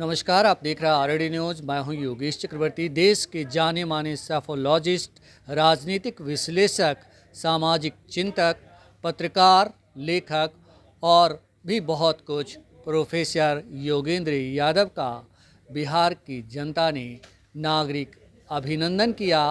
नमस्कार, आप देख रहे हैं आरडी न्यूज़। मैं हूं योगेश चक्रवर्ती। देश के जाने माने सैफोलॉजिस्ट, राजनीतिक विश्लेषक, सामाजिक चिंतक, पत्रकार, लेखक और भी बहुत कुछ प्रोफेसर योगेंद्र यादव का बिहार की जनता ने नागरिक अभिनंदन किया,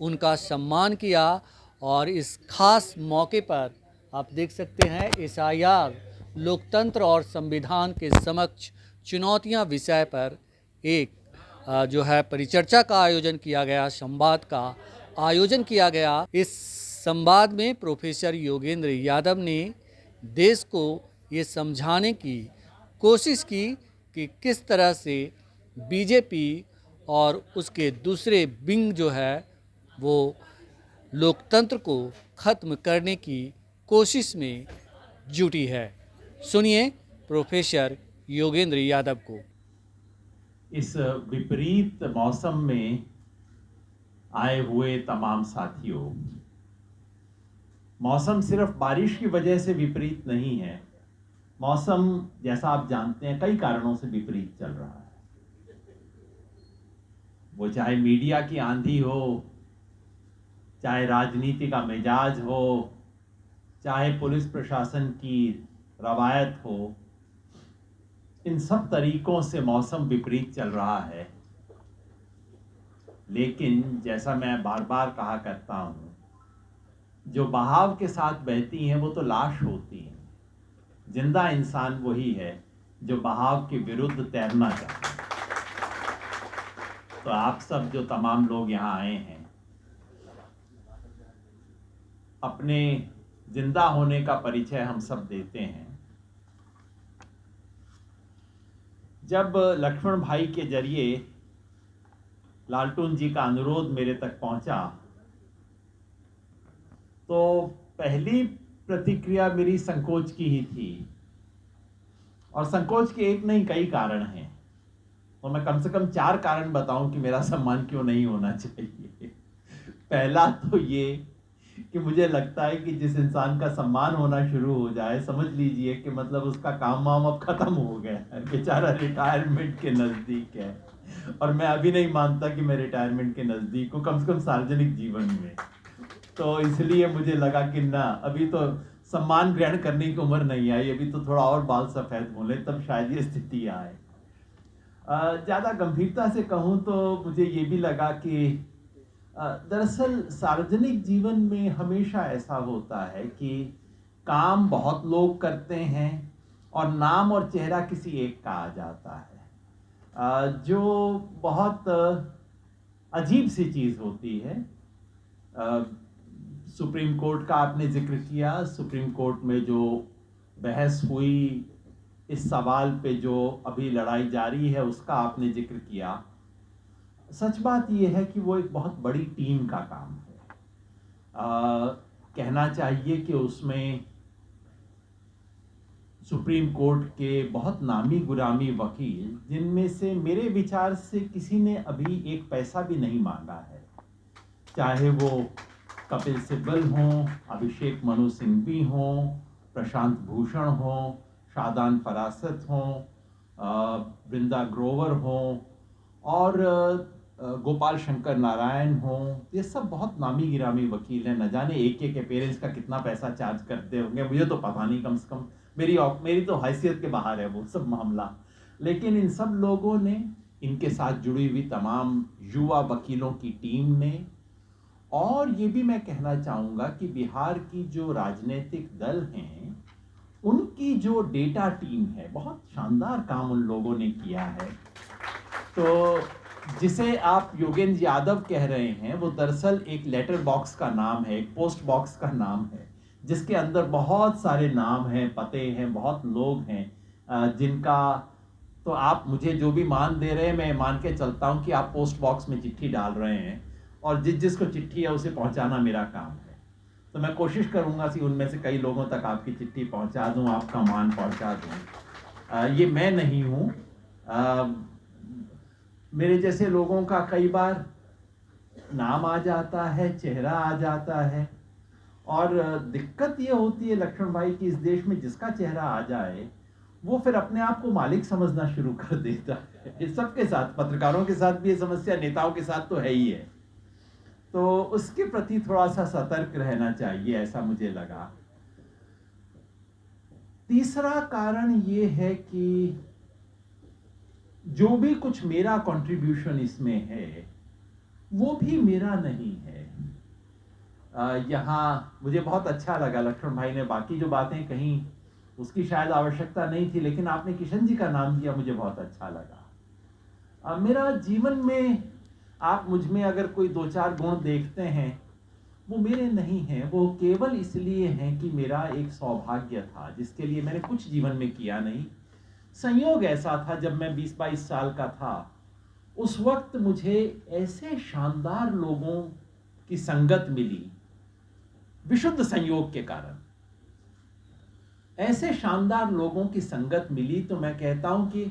उनका सम्मान किया। और इस खास मौके पर आप देख सकते हैं एसआईआर, लोकतंत्र और संविधान के समक्ष चुनौतियां विषय पर एक जो है परिचर्चा का आयोजन किया गया, संवाद का आयोजन किया गया। इस संवाद में प्रोफेसर योगेंद्र यादव ने देश को ये समझाने की कोशिश की कि किस तरह से बीजेपी और उसके दूसरे विंग जो है वो लोकतंत्र को खत्म करने की कोशिश में जुटी है। सुनिए प्रोफेसर योगेंद्र यादव को। इस विपरीत मौसम में आए हुए तमाम साथियों, मौसम सिर्फ बारिश की वजह से विपरीत नहीं है। मौसम, जैसा आप जानते हैं, कई कारणों से विपरीत चल रहा है। वो चाहे मीडिया की आंधी हो, चाहे राजनीति का मिजाज हो, चाहे पुलिस प्रशासन की रवायत हो, इन सब तरीकों से मौसम विपरीत चल रहा है। लेकिन जैसा मैं बार बार कहा करता हूं, जो बहाव के साथ बहती हैं वो तो लाश होती हैं। जिंदा इंसान वही है जो बहाव के विरुद्ध तैरना चाहता है। तो आप सब जो तमाम लोग यहाँ आए हैं, अपने जिंदा होने का परिचय हम सब देते हैं। जब लक्ष्मण भाई के जरिए लालटून जी का अनुरोध मेरे तक पहुंचा, तो पहली प्रतिक्रिया मेरी संकोच की ही थी। और संकोच के एक नहीं, कई कारण हैं। और मैं कम से कम 4 कारण बताऊं कि मेरा सम्मान क्यों नहीं होना चाहिए। पहला तो ये कि मुझे लगता है कि जिस इंसान का सम्मान होना शुरू हो जाए, समझ लीजिए कि मतलब उसका काम वाम अब खत्म हो गया है। बेचारा रिटायरमेंट के नज़दीक है। और मैं अभी नहीं मानता कि मैं रिटायरमेंट के नज़दीक हूँ, कम से कम सार्वजनिक जीवन में। तो इसलिए मुझे लगा कि ना, अभी तो सम्मान ग्रहण करने की उम्र नहीं आई, अभी तो थोड़ा और बाल सफ़ेद हो ले, तब शायद ये स्थिति आए। ज़्यादा गंभीरता से कहूँ तो मुझे ये भी लगा कि दरअसल सार्वजनिक जीवन में हमेशा ऐसा होता है कि काम बहुत लोग करते हैं और नाम और चेहरा किसी एक का आ जाता है, जो बहुत अजीब सी चीज़ होती है। सुप्रीम कोर्ट का आपने जिक्र किया। सुप्रीम कोर्ट में जो बहस हुई, इस सवाल पे जो अभी लड़ाई जारी है, उसका आपने जिक्र किया। सच बात यह है कि वो एक बहुत बड़ी टीम का काम है। कहना चाहिए कि उसमें सुप्रीम कोर्ट के बहुत नामी गुरामी वकील, जिनमें से मेरे विचार से किसी ने अभी एक पैसा भी नहीं मांगा है, चाहे वो कपिल सिब्बल हों, अभिषेक मनु सिंघवी हों, प्रशांत भूषण हों, शादान फरासत हों, वृंदा ग्रोवर हों, और गोपाल शंकर नारायण हों। ये सब बहुत नामी गिरामी वकील हैं। न जाने एक के पेरेंट्स का कितना पैसा चार्ज करते होंगे, मुझे तो पता नहीं। कम से कम मेरी तो हैसियत के बाहर है वो सब मामला। लेकिन इन सब लोगों ने, इनके साथ जुड़ी हुई तमाम युवा वकीलों की टीम ने, और ये भी मैं कहना चाहूँगा कि बिहार की जो राजनीतिक दल हैं, उनकी जो डेटा टीम है, बहुत शानदार काम उन लोगों ने किया है। तो जिसे आप योगेंद्र यादव कह रहे हैं, वो दरअसल एक लेटर बॉक्स का नाम है, एक पोस्ट बॉक्स का नाम है, जिसके अंदर बहुत सारे नाम हैं, पते हैं, बहुत लोग हैं जिनका, तो आप मुझे जो भी मान दे रहे हैं, मैं मान के चलता हूं कि आप पोस्ट बॉक्स में चिट्ठी डाल रहे हैं, और जिसको चिट्ठी है उसे पहुंचाना मेरा काम है। तो मैं कोशिश करूंगा कि उनमें से कई लोगों तक आपकी चिट्ठी पहुंचा दूं, आपका मान पहुंचा दूं। ये मैं नहीं हूं। मेरे जैसे लोगों का कई बार नाम आ जाता है, चेहरा आ जाता है, और दिक्कत ये होती है लक्ष्मण भाई कि इस देश में जिसका चेहरा आ जाए वो फिर अपने आप को मालिक समझना शुरू कर देता है। इस सबके साथ, पत्रकारों के साथ भी ये समस्या, नेताओं के साथ तो है ही है। तो उसके प्रति थोड़ा सा सतर्क रहना चाहिए, ऐसा मुझे लगा। तीसरा कारण ये है कि जो भी कुछ मेरा कंट्रीब्यूशन इसमें है वो भी मेरा नहीं है। यहाँ मुझे बहुत अच्छा लगा, लक्ष्मण भाई ने बाकी जो बातें कहीं उसकी शायद आवश्यकता नहीं थी, लेकिन आपने किशन जी का नाम दिया, मुझे बहुत अच्छा लगा। मेरा जीवन में आप मुझ में अगर कोई 2-4 गुण देखते हैं, वो मेरे नहीं हैं, वो केवल इसलिए हैं कि मेरा एक सौभाग्य था जिसके लिए मैंने कुछ जीवन में किया नहीं। संयोग ऐसा था, जब मैं 20-22 साल का था, उस वक्त मुझे ऐसे शानदार लोगों की संगत मिली, विशुद्ध संयोग के कारण ऐसे शानदार लोगों की संगत मिली, तो मैं कहता हूं कि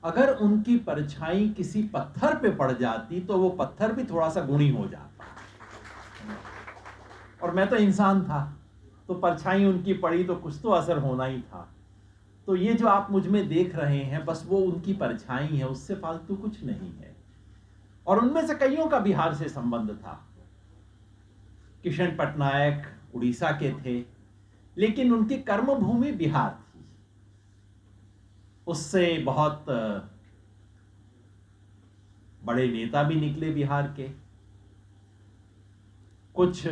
अगर उनकी परछाई किसी पत्थर पे पड़ जाती तो वो पत्थर भी थोड़ा सा गुणी हो जाता। और मैं तो इंसान था, तो परछाई उनकी पड़ी तो कुछ तो असर होना ही था। तो ये जो आप मुझ में देख रहे हैं, बस वो उनकी परछाई है, उससे फालतू कुछ नहीं है। और उनमें से कईयों का बिहार से संबंध था। किशन पटनायक उड़ीसा के थे, लेकिन उनकी कर्मभूमि बिहार थी। उससे बहुत बड़े नेता भी निकले बिहार के। कुछ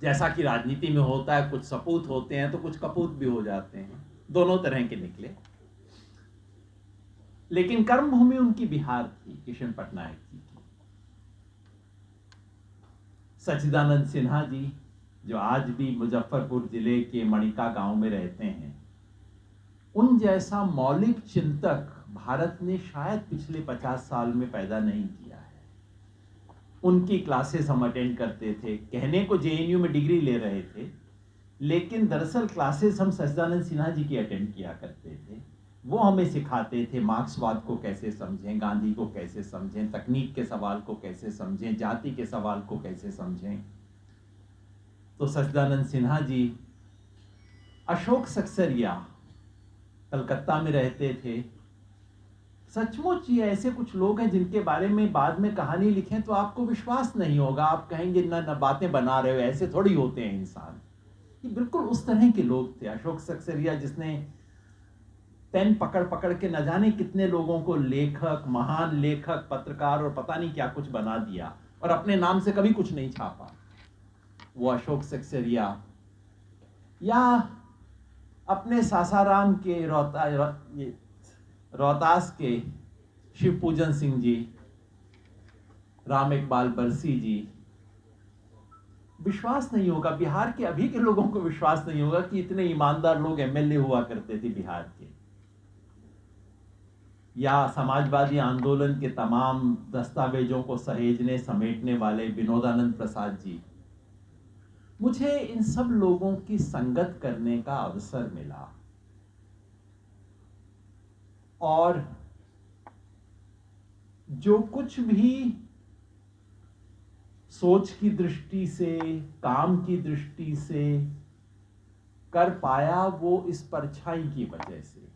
जैसा कि राजनीति में होता है, कुछ सपूत होते हैं तो कुछ कपूत भी हो जाते हैं, दोनों तरह के निकले। लेकिन कर्मभूमि उनकी बिहार थी, किशन पटनायक जी की। सच्चिदानंद सिन्हा जी, जो आज भी मुजफ्फरपुर जिले के मणिका गांव में रहते हैं, उन जैसा मौलिक चिंतक भारत ने शायद पिछले 50 साल में पैदा नहीं किया है। उनकी क्लासेस हम अटेंड करते थे। कहने को जेएनयू में डिग्री ले रहे थे, लेकिन दरअसल क्लासेस हम सच्चिदानंद सिन्हा जी की अटेंड किया करते थे। वो हमें सिखाते थे मार्क्सवाद को कैसे समझें, गांधी को कैसे समझें, तकनीक के सवाल को कैसे समझें, जाति के सवाल को कैसे समझें। तो सच्चिदानंद सिन्हा जी अशोक सक्सेरिया कलकत्ता में रहते थे। सचमुच ये ऐसे कुछ लोग हैं जिनके बारे में बाद में कहानी लिखें तो आपको विश्वास नहीं होगा। आप कहेंगे ना बातें बना रहे हो, ऐसे थोड़ी होते हैं इंसान। ये बिल्कुल उस तरह के लोग थे। अशोक सक्सेरिया, जिसने पेन पकड़ पकड़ के न जाने कितने लोगों को लेखक, महान लेखक, पत्रकार और पता नहीं क्या कुछ बना दिया, और अपने नाम से कभी कुछ नहीं छापा, वो अशोक सक्सेरिया। या अपने सासाराम के रोहतास के शिव पूजन सिंह जी, राम इकबाल बरसी जी। विश्वास नहीं होगा, बिहार के अभी के लोगों को विश्वास नहीं होगा कि इतने ईमानदार लोग एमएलए हुआ करते थे बिहार के। या समाजवादी आंदोलन के तमाम दस्तावेजों को सहेजने समेटने वाले विनोदानंद प्रसाद जी। मुझे इन सब लोगों की संगत करने का अवसर मिला, और जो कुछ भी सोच की दृष्टि से, काम की दृष्टि से कर पाया, वो इस परछाई की वजह से।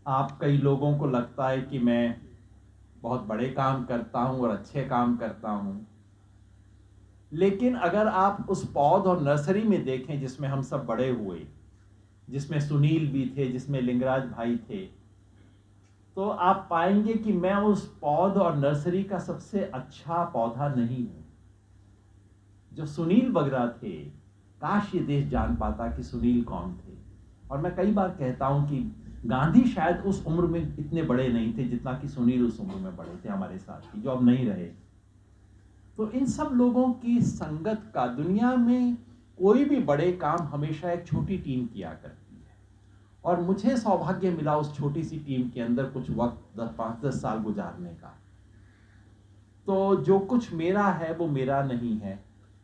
आप कई लोगों को लगता है कि मैं बहुत बड़े काम करता हूं और अच्छे काम करता हूं, लेकिन अगर आप उस पौध और नर्सरी में देखें जिसमें हम सब बड़े हुए, जिसमें सुनील भी थे, जिसमें लिंगराज भाई थे, तो आप पाएंगे कि मैं उस पौध और नर्सरी का सबसे अच्छा पौधा नहीं हूं। जो सुनील बगरा थे, काश ये देश जान पाता कि सुनील कौन थे। और मैं कई बार कहता हूं कि गांधी शायद उस उम्र में इतने बड़े नहीं थे जितना कि सुनील उस उम्र में बड़े थे हमारे साथी, जो अब नहीं रहे। तो इन सब लोगों की संगत का, दुनिया में कोई भी बड़े काम हमेशा एक छोटी टीम किया करती है, और मुझे सौभाग्य मिला उस छोटी सी टीम के अंदर कुछ वक्त 5-10 साल गुजारने का। तो जो कुछ मेरा है वो मेरा नहीं है,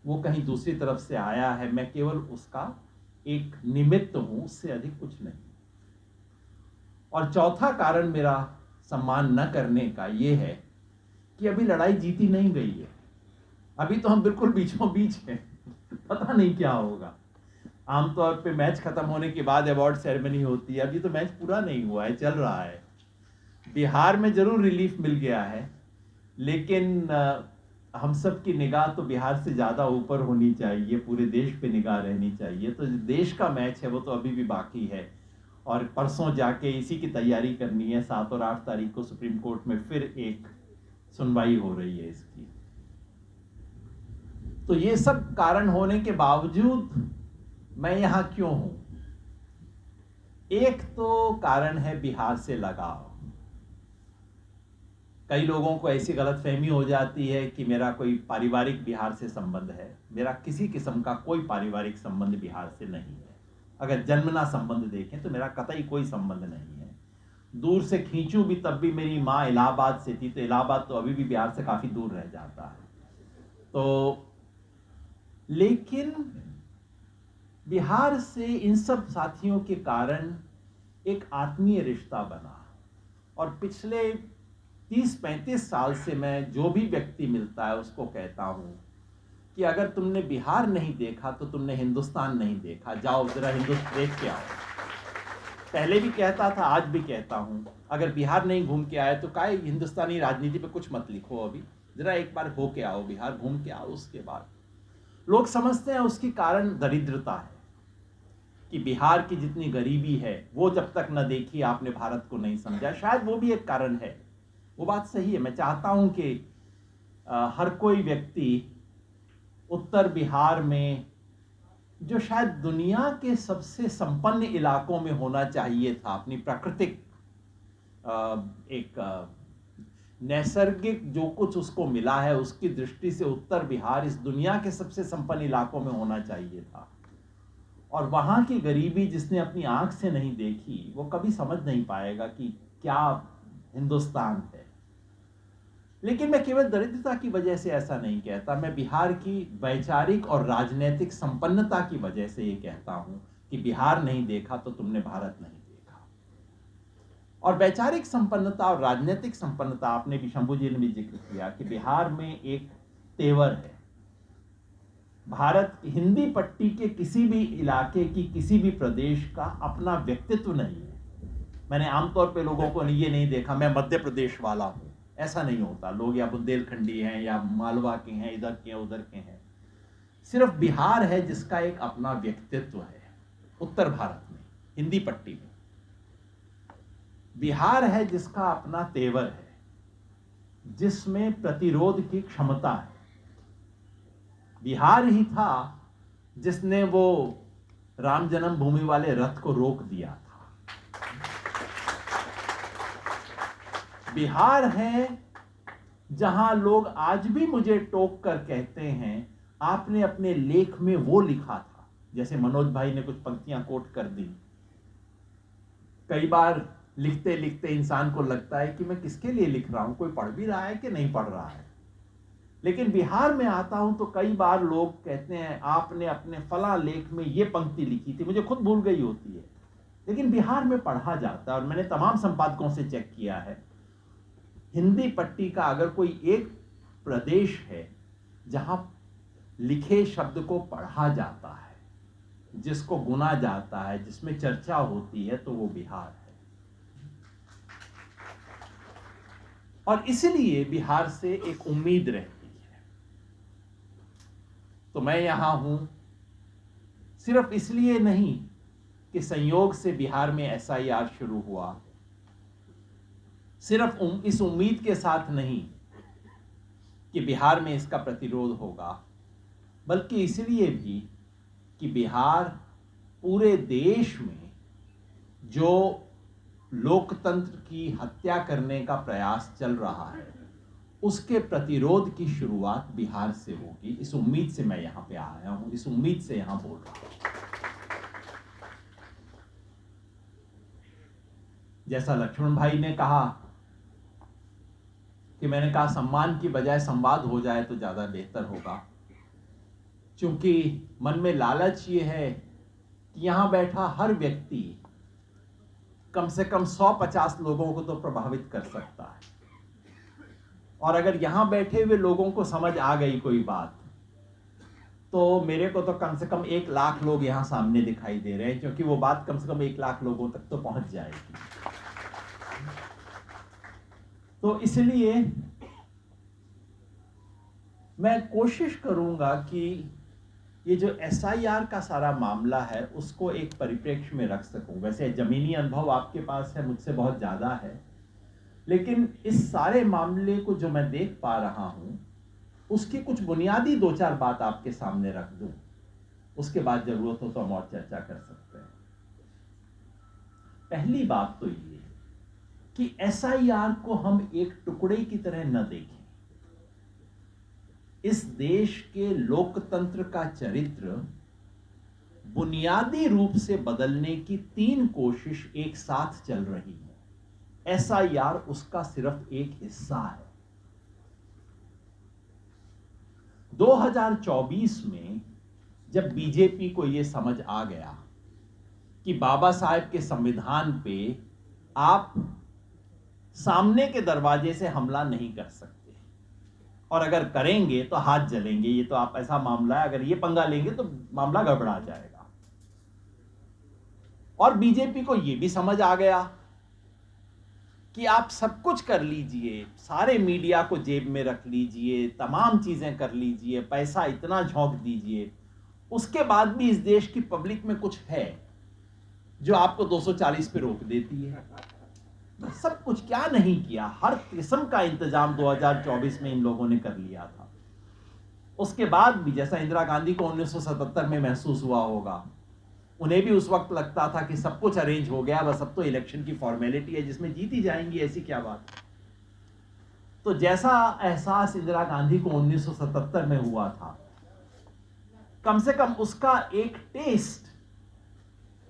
वो कहीं दूसरी तरफ से आया है। मैं केवल उसका एक निमित्त हूं, उससे अधिक कुछ नहीं। और चौथा कारण मेरा सम्मान न करने का ये है कि अभी लड़ाई जीती नहीं गई है। अभी तो हम बिल्कुल बीचों बीच हैं, पता नहीं क्या होगा। आमतौर पे मैच खत्म होने के बाद अवार्ड सेरेमनी होती है, अभी तो मैच पूरा नहीं हुआ है, चल रहा है। बिहार में जरूर रिलीफ मिल गया है, लेकिन हम सब की निगाह तो बिहार से ज़्यादा ऊपर होनी चाहिए, पूरे देश पे निगाह रहनी चाहिए। तो जो देश का मैच है वो तो अभी भी बाकी है, और परसों जाके इसी की तैयारी करनी है। 7 और 8 तारीख को सुप्रीम कोर्ट में फिर एक सुनवाई हो रही है इसकी। तो ये सब कारण होने के बावजूद मैं यहाँ क्यों हूं? एक तो कारण है बिहार से लगाव। कई लोगों को ऐसी गलतफहमी हो जाती है कि मेरा कोई पारिवारिक बिहार से संबंध है। मेरा किसी किस्म का कोई पारिवारिक संबंध बिहार से नहीं है। अगर जन्मना संबंध देखें तो मेरा कतई कोई संबंध नहीं है। दूर से खींचूं भी तब भी मेरी माँ इलाहाबाद से थी, तो इलाहाबाद तो अभी भी बिहार से काफी दूर रह जाता है। तो लेकिन बिहार से इन सब साथियों के कारण एक आत्मीय रिश्ता बना, और पिछले 30-35 साल से मैं जो भी व्यक्ति मिलता है उसको कहता हूं कि अगर तुमने बिहार नहीं देखा तो तुमने हिंदुस्तान नहीं देखा, जाओ जरा हिंदुस्तान देख के आओ। पहले भी कहता था, आज भी कहता हूं, अगर बिहार नहीं घूम के आए तो काहे हिंदुस्तानी राजनीति पे कुछ मत लिखो, अभी जरा एक बार होके आओ, बिहार घूम के आओ। उसके बाद लोग समझते हैं उसकी कारण दरिद्रता है, कि बिहार की जितनी गरीबी है वो जब तक न देखी आपने भारत को नहीं समझा। शायद वो भी एक कारण है, वो बात सही है। मैं चाहता हूं कि हर कोई व्यक्ति उत्तर बिहार में, जो शायद दुनिया के सबसे संपन्न इलाकों में होना चाहिए था, अपनी प्राकृतिक एक नैसर्गिक जो कुछ उसको मिला है उसकी दृष्टि से उत्तर बिहार इस दुनिया के सबसे संपन्न इलाकों में होना चाहिए था। और वहां की गरीबी जिसने अपनी आंख से नहीं देखी वो कभी समझ नहीं पाएगा कि क्या हिंदुस्तान है। लेकिन मैं केवल दरिद्रता की वजह से ऐसा नहीं कहता, मैं बिहार की वैचारिक और राजनीतिक संपन्नता की वजह से ये कहता हूं कि बिहार नहीं देखा तो तुमने भारत नहीं देखा। और वैचारिक संपन्नता और राजनीतिक संपन्नता, आपने भी, शंभू जी ने भी जिक्र किया कि बिहार में एक तेवर है। भारत हिंदी पट्टी के किसी भी इलाके की, किसी भी प्रदेश का अपना व्यक्तित्व नहीं है। मैंने आमतौर पे लोगों को ये नहीं देखा मैं मध्य प्रदेश वाला हूं, ऐसा नहीं होता। लोग या बुंदेलखंडी हैं या मालवा के हैं, इधर के हैं उधर के हैं। सिर्फ बिहार है जिसका एक अपना व्यक्तित्व है। उत्तर भारत में हिंदी पट्टी में बिहार है जिसका अपना तेवर है, जिसमें प्रतिरोध की क्षमता है। बिहार ही था जिसने वो राम जन्मभूमि वाले रथ को रोक दिया था। बिहार है जहां लोग आज भी मुझे टोक कर कहते हैं आपने अपने लेख में वो लिखा था। जैसे मनोज भाई ने कुछ पंक्तियां कोट कर दी। कई बार लिखते लिखते इंसान को लगता है कि मैं किसके लिए लिख रहा हूं, कोई पढ़ भी रहा है कि नहीं पढ़ रहा है। लेकिन बिहार में आता हूं तो कई बार लोग कहते हैं आपने अपने फला लेख में ये पंक्ति लिखी थी, मुझे खुद भूल गई होती है, लेकिन बिहार में पढ़ा जाता है। और मैंने तमाम संपादकों से चेक किया है, हिंदी पट्टी का अगर कोई एक प्रदेश है जहां लिखे शब्द को पढ़ा जाता है, जिसको गुना जाता है, जिसमें चर्चा होती है, तो वो बिहार है। और इसलिए बिहार से एक उम्मीद रहती है। तो मैं यहां हूं सिर्फ इसलिए नहीं कि संयोग से बिहार में SIR शुरू हुआ, सिर्फ इस उम्मीद के साथ नहीं कि बिहार में इसका प्रतिरोध होगा, बल्कि इसलिए भी कि बिहार पूरे देश में जो लोकतंत्र की हत्या करने का प्रयास चल रहा है उसके प्रतिरोध की शुरुआत बिहार से होगी। इस उम्मीद से मैं यहां पे आया हूं, इस उम्मीद से यहां बोल रहा हूं। जैसा लक्ष्मण भाई ने कहा कि मैंने कहा सम्मान की बजाय संवाद हो जाए तो ज्यादा बेहतर होगा, क्योंकि मन में लालच ये है कि यहां बैठा हर व्यक्ति कम से कम 100-50 लोगों को तो प्रभावित कर सकता है। और अगर यहां बैठे हुए लोगों को समझ आ गई कोई बात, तो मेरे को तो कम से कम 1 लाख लोग यहाँ सामने दिखाई दे रहे हैं, क्योंकि वो बात कम से कम 1 लाख लोगों तक तो पहुंच जाएगी। तो इसलिए मैं कोशिश करूंगा कि ये जो SIR का सारा मामला है उसको एक परिप्रेक्ष्य में रख सकूं। वैसे जमीनी अनुभव आपके पास है, मुझसे बहुत ज़्यादा है, लेकिन इस सारे मामले को जो मैं देख पा रहा हूं उसकी कुछ बुनियादी 2-4 बात आपके सामने रख दूं। उसके बाद जरूरत हो तो हम और चर्चा कर सकते हैं। पहली बात तो ये कि SIR को हम एक टुकड़े की तरह न देखें। इस देश के लोकतंत्र का चरित्र बुनियादी रूप से बदलने की 3 कोशिश एक साथ चल रही है। SIR उसका सिर्फ एक हिस्सा है। 2024 में जब बीजेपी को यह समझ आ गया कि बाबा साहेब के संविधान पे आप सामने के दरवाजे से हमला नहीं कर सकते, और अगर करेंगे तो हाथ जलेंगे, ये तो आप ऐसा मामला है, अगर ये पंगा लेंगे तो मामला गड़बड़ा जाएगा। और बीजेपी को ये भी समझ आ गया कि आप सब कुछ कर लीजिए, सारे मीडिया को जेब में रख लीजिए, तमाम चीजें कर लीजिए, पैसा इतना झोंक दीजिए, उसके बाद भी इस देश की पब्लिक में कुछ है जो आपको 240 पे रोक देती है। सब कुछ क्या नहीं किया, हर किस्म का इंतजाम 2024 में इन लोगों ने कर लिया था। उसके बाद भी जैसा इंदिरा गांधी को 1977 में महसूस हुआ होगा, उन्हें भी उस वक्त लगता था कि सब कुछ अरेंज हो गया, बस अब तो इलेक्शन की फॉर्मेलिटी है जिसमें जीती जाएंगी, ऐसी क्या बात। तो जैसा एहसास इंदिरा गांधी को 1977 में हुआ था, कम से कम उसका एक टेस्ट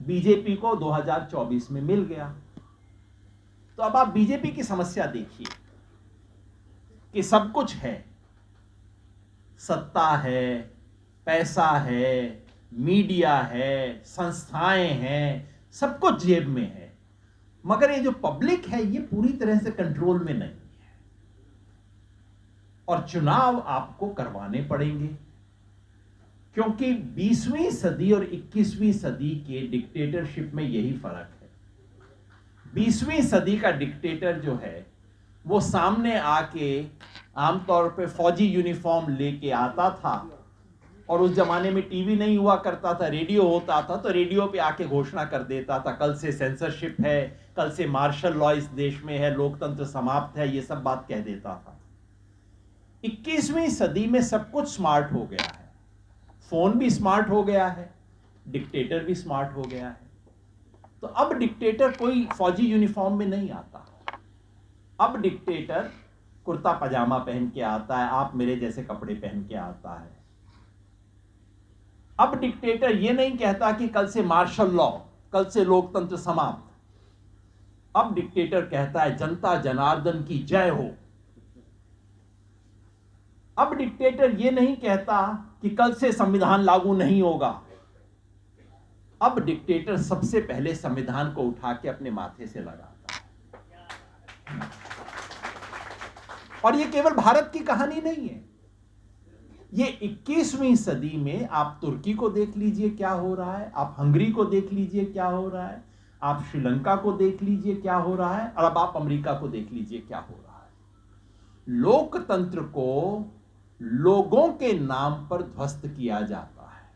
बीजेपी को 2024 में मिल गया। तो अब आप बीजेपी की समस्या देखिए कि सब कुछ है, सत्ता है, पैसा है, मीडिया है, संस्थाएं हैं, सब कुछ जेब में है, मगर ये जो पब्लिक है ये पूरी तरह से कंट्रोल में नहीं है। और चुनाव आपको करवाने पड़ेंगे, क्योंकि 20वीं सदी और 21वीं सदी के डिक्टेटरशिप में यही फर्क है। 20वीं सदी का डिक्टेटर जो है वो सामने आके आमतौर पे फौजी यूनिफॉर्म लेके आता था, और उस जमाने में टीवी नहीं हुआ करता था, रेडियो होता था, तो रेडियो पे आके घोषणा कर देता था कल से सेंसरशिप है, कल से मार्शल लॉ इस देश में है, लोकतंत्र समाप्त है, ये सब बात कह देता था। 21वीं सदी में सब कुछ स्मार्ट हो गया है, फोन भी स्मार्ट हो गया है, डिक्टेटर भी स्मार्ट हो गया है। तो अब डिक्टेटर कोई फौजी यूनिफॉर्म में नहीं आता, अब डिक्टेटर कुर्ता पजामा पहन के आता है, आप मेरे जैसे कपड़े पहन के आता है। अब डिक्टेटर ये नहीं कहता कि कल से मार्शल लॉ, कल से लोकतंत्र समाप्त। अब डिक्टेटर कहता है जनता जनार्दन की जय हो। अब डिक्टेटर ये नहीं कहता कि कल से संविधान लागू नहीं होगा। अब डिक्टेटर सबसे पहले संविधान को उठा के अपने माथे से लगाता है। और ये केवल भारत की कहानी नहीं है, ये 21वीं सदी में आप तुर्की को देख लीजिए क्या हो रहा है, आप हंगरी को देख लीजिए क्या हो रहा है, आप श्रीलंका को देख लीजिए क्या हो रहा है, और अब आप अमेरिका को देख लीजिए क्या हो रहा है। लोकतंत्र को लोगों के नाम पर ध्वस्त किया जाता है,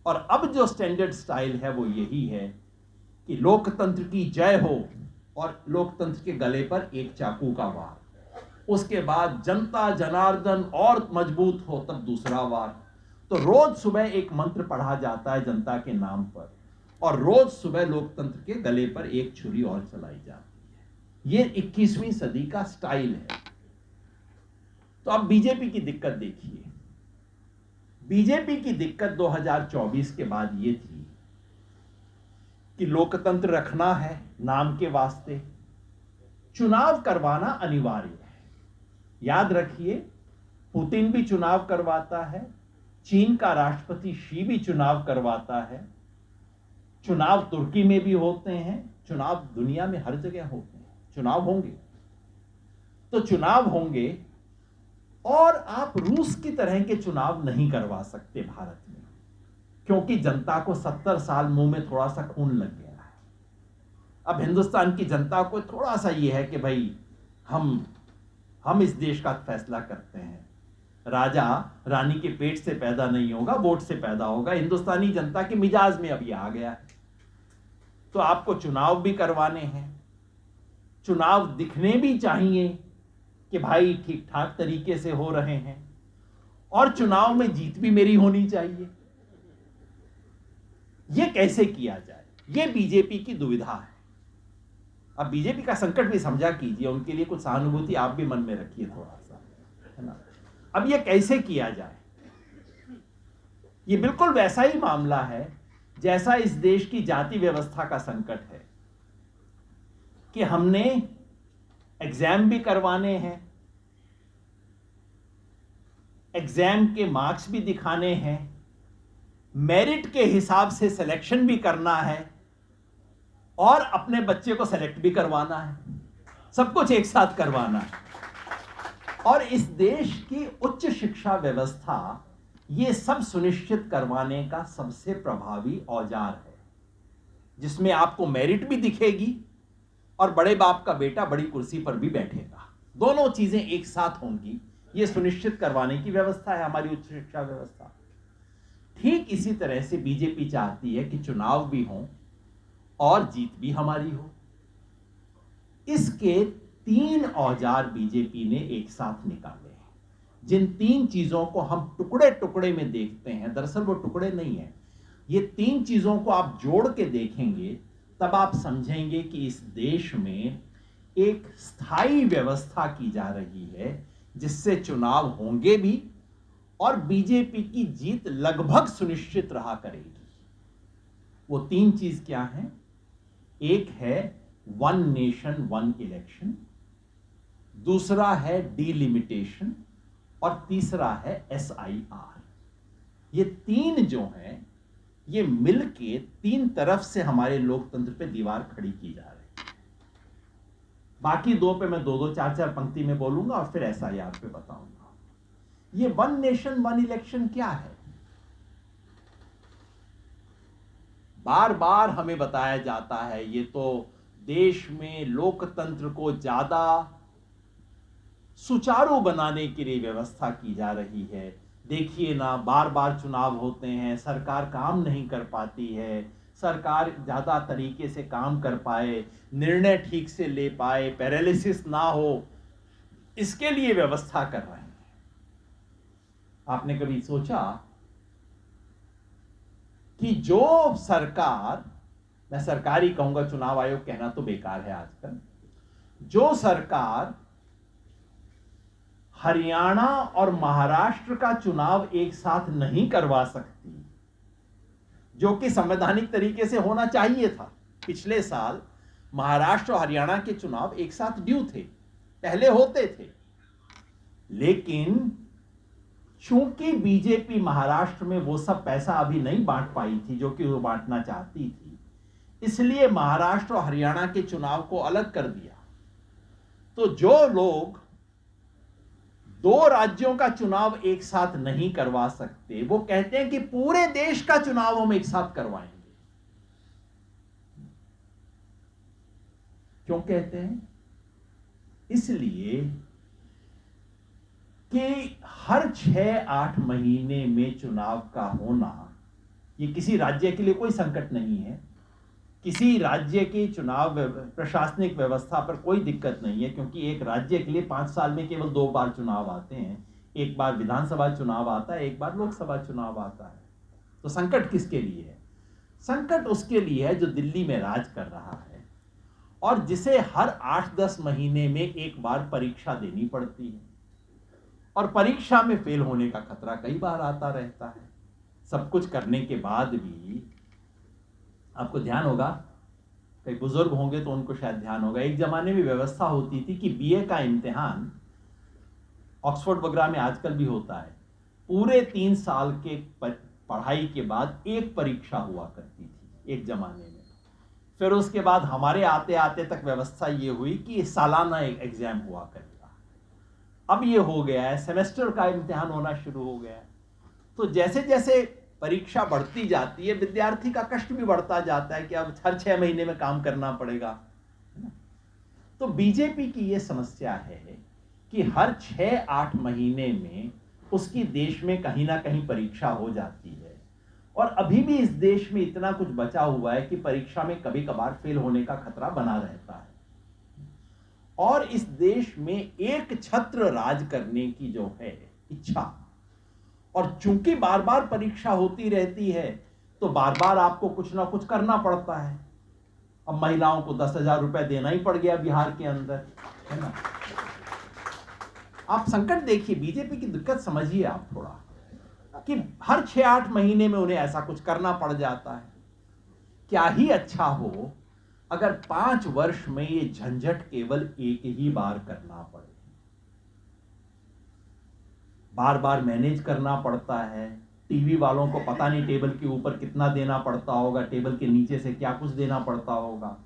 और अब जो स्टैंडर्ड स्टाइल है वो यही है कि लोकतंत्र की जय हो और लोकतंत्र के गले पर एक चाकू का वार, उसके बाद जनता जनार्दन और मजबूत हो तब दूसरा वार। तो रोज सुबह एक मंत्र पढ़ा जाता है जनता के नाम पर, और रोज सुबह लोकतंत्र के गले पर एक छुरी और चलाई जाती है। ये 21वीं सदी का स्टाइल है। तो अब बीजेपी की दिक्कत देखिए। बीजेपी की दिक्कत 2024 के बाद ये थी कि लोकतंत्र रखना है नाम के वास्ते, चुनाव करवाना अनिवार्य है। याद रखिए, पुतिन भी चुनाव करवाता है, चीन का राष्ट्रपति शी भी चुनाव करवाता है, चुनाव तुर्की में भी होते हैं, चुनाव दुनिया में हर जगह होते हैं। चुनाव होंगे तो चुनाव होंगे और आप रूस की तरह के चुनाव नहीं करवा सकते भारत में, क्योंकि जनता को 70 साल मुंह में थोड़ा सा खून लग गया है। अब हिंदुस्तान की जनता को थोड़ा सा ये है कि भाई हम इस देश का फैसला करते हैं। राजा रानी के पेट से पैदा नहीं होगा, वोट से पैदा होगा। हिंदुस्तानी जनता के मिजाज में अब ये आ गया है। तो आपको चुनाव भी करवाने हैं, चुनाव दिखने भी चाहिए कि भाई ठीक ठाक तरीके से हो रहे हैं, और चुनाव में जीत भी मेरी होनी चाहिए। यह कैसे किया जाए, यह बीजेपी की दुविधा है। अब बीजेपी का संकट भी समझा कीजिए, उनके लिए कुछ सहानुभूति आप भी मन में रखिए थोड़ा सा, है ना। अब यह कैसे किया जाए, यह बिल्कुल वैसा ही मामला है जैसा इस देश की जाति व्यवस्था का संकट है कि हमने एग्जाम भी करवाने हैं, एग्जाम के मार्क्स भी दिखाने हैं, मेरिट के हिसाब से सिलेक्शन भी करना है, और अपने बच्चे को सेलेक्ट भी करवाना है। सब कुछ एक साथ करवाना है। और इस देश की उच्च शिक्षा व्यवस्था ये सब सुनिश्चित करवाने का सबसे प्रभावी औजार है, जिसमें आपको मेरिट भी दिखेगी और बड़े बाप का बेटा बड़ी कुर्सी पर भी बैठेगा। दोनों चीजें एक साथ होंगी, ये सुनिश्चित करवाने की व्यवस्था है हमारी उच्च शिक्षा व्यवस्था। ठीक इसी तरह से बीजेपी चाहती है कि चुनाव भी हो और जीत भी हमारी हो। इसके 3 औजार बीजेपी ने एक साथ निकाले हैं। जिन 3 चीजों को हम टुकड़े टुकड़े में देखते हैं, दरअसल वो टुकड़े नहीं है, ये 3 चीजों को आप जोड़ के देखेंगे तब आप समझेंगे कि इस देश में एक स्थायी व्यवस्था की जा रही है, जिससे चुनाव होंगे भी और बीजेपी की जीत लगभग सुनिश्चित रहा करेगी। वो 3 चीज क्या हैं? एक है वन नेशन वन इलेक्शन, दूसरा है डीलिमिटेशन, और तीसरा है SIR। ये 3 जो हैं ये मिलके 3 तरफ से हमारे लोकतंत्र पे दीवार खड़ी की जा रही है। बाकी 2 पे मैं 2-2 4-4 पंक्ति में बोलूंगा और फिर SIR पे बताऊंगा। ये वन नेशन वन इलेक्शन क्या है? बार बार हमें बताया जाता है ये तो देश में लोकतंत्र को ज्यादा सुचारू बनाने के लिए व्यवस्था की जा रही है। देखिए ना, बार बार चुनाव होते हैं, सरकार काम नहीं कर पाती है, सरकार ज्यादा तरीके से काम कर पाए, निर्णय ठीक से ले पाए, पैरालिसिस ना हो, इसके लिए व्यवस्था कर रहे हैं। आपने कभी सोचा कि जो सरकार, मैं सरकार ही कहूंगा, चुनाव आयोग कहना तो बेकार है आजकल, जो सरकार हरियाणा और महाराष्ट्र का चुनाव एक साथ नहीं करवा सकती, जो कि संवैधानिक तरीके से होना चाहिए था। पिछले साल महाराष्ट्र और हरियाणा के चुनाव एक साथ ड्यू थे, पहले होते थे, लेकिन चूंकि बीजेपी महाराष्ट्र में वो सब पैसा अभी नहीं बांट पाई थी जो कि वो बांटना चाहती थी, इसलिए महाराष्ट्र और हरियाणा के चुनाव को अलग कर दिया। तो जो लोग 2 राज्यों का चुनाव एक साथ नहीं करवा सकते, वो कहते हैं कि पूरे देश का चुनाव हम एक साथ करवाएंगे। क्यों कहते हैं? इसलिए कि हर 6-8 महीने में चुनाव का होना ये किसी राज्य के लिए कोई संकट नहीं है। किसी राज्य की चुनाव प्रशासनिक व्यवस्था पर कोई दिक्कत नहीं है, क्योंकि एक राज्य के लिए 5 साल में केवल 2 बार चुनाव आते हैं। एक बार विधानसभा चुनाव आता है, एक बार लोकसभा चुनाव आता है। तो संकट किसके लिए है? संकट उसके लिए है जो दिल्ली में राज कर रहा है और जिसे हर 8-10 महीने में एक बार परीक्षा देनी पड़ती है, और परीक्षा में फेल होने का खतरा कई बार आता रहता है। सब कुछ करने के बाद भी आपको ध्यान होगा, कई बुजुर्ग होंगे तो उनको शायद ध्यान होगा, एक जमाने में व्यवस्था होती थी कि BA का इम्तिहान ऑक्सफोर्ड वगैरह में आजकल भी होता है, पूरे 3 साल के पढ़ाई के बाद एक परीक्षा हुआ करती थी एक जमाने में। फिर उसके बाद हमारे आते आते तक व्यवस्था ये हुई कि सालाना एक एग्जाम हुआ करेगा। अब ये हो गया है, सेमेस्टर का इम्तिहान होना शुरू हो गया है। तो जैसे जैसे परीक्षा बढ़ती जाती है, विद्यार्थी का कष्ट भी बढ़ता जाता है कि अब हर 6 महीने में काम करना पड़ेगा। तो बीजेपी की ये समस्या है कि हर 6-8 महीने में उसकी देश में कहीं ना कहीं परीक्षा हो जाती है, और अभी भी इस देश में इतना कुछ बचा हुआ है कि परीक्षा में कभी कभार फेल होने का खतरा बना रहता है। और इस देश में एक छत्र राज करने की जो है इच्छा, और चूंकि बार बार परीक्षा होती रहती है तो बार बार आपको कुछ ना कुछ करना पड़ता है। अब महिलाओं को 10,000 रुपए देना ही पड़ गया बिहार के अंदर, है ना। आप संकट देखिए, बीजेपी की दिक्कत समझिए आप थोड़ा, कि हर 6-8 महीने में उन्हें ऐसा कुछ करना पड़ जाता है। क्या ही अच्छा हो अगर 5 वर्ष में ये झंझट केवल एक ही बार करना पड़े। बार बार मैनेज करना पड़ता है, टीवी वालों को पता नहीं टेबल के ऊपर कितना देना पड़ता होगा, टेबल के नीचे से क्या कुछ देना पड़ता होगा।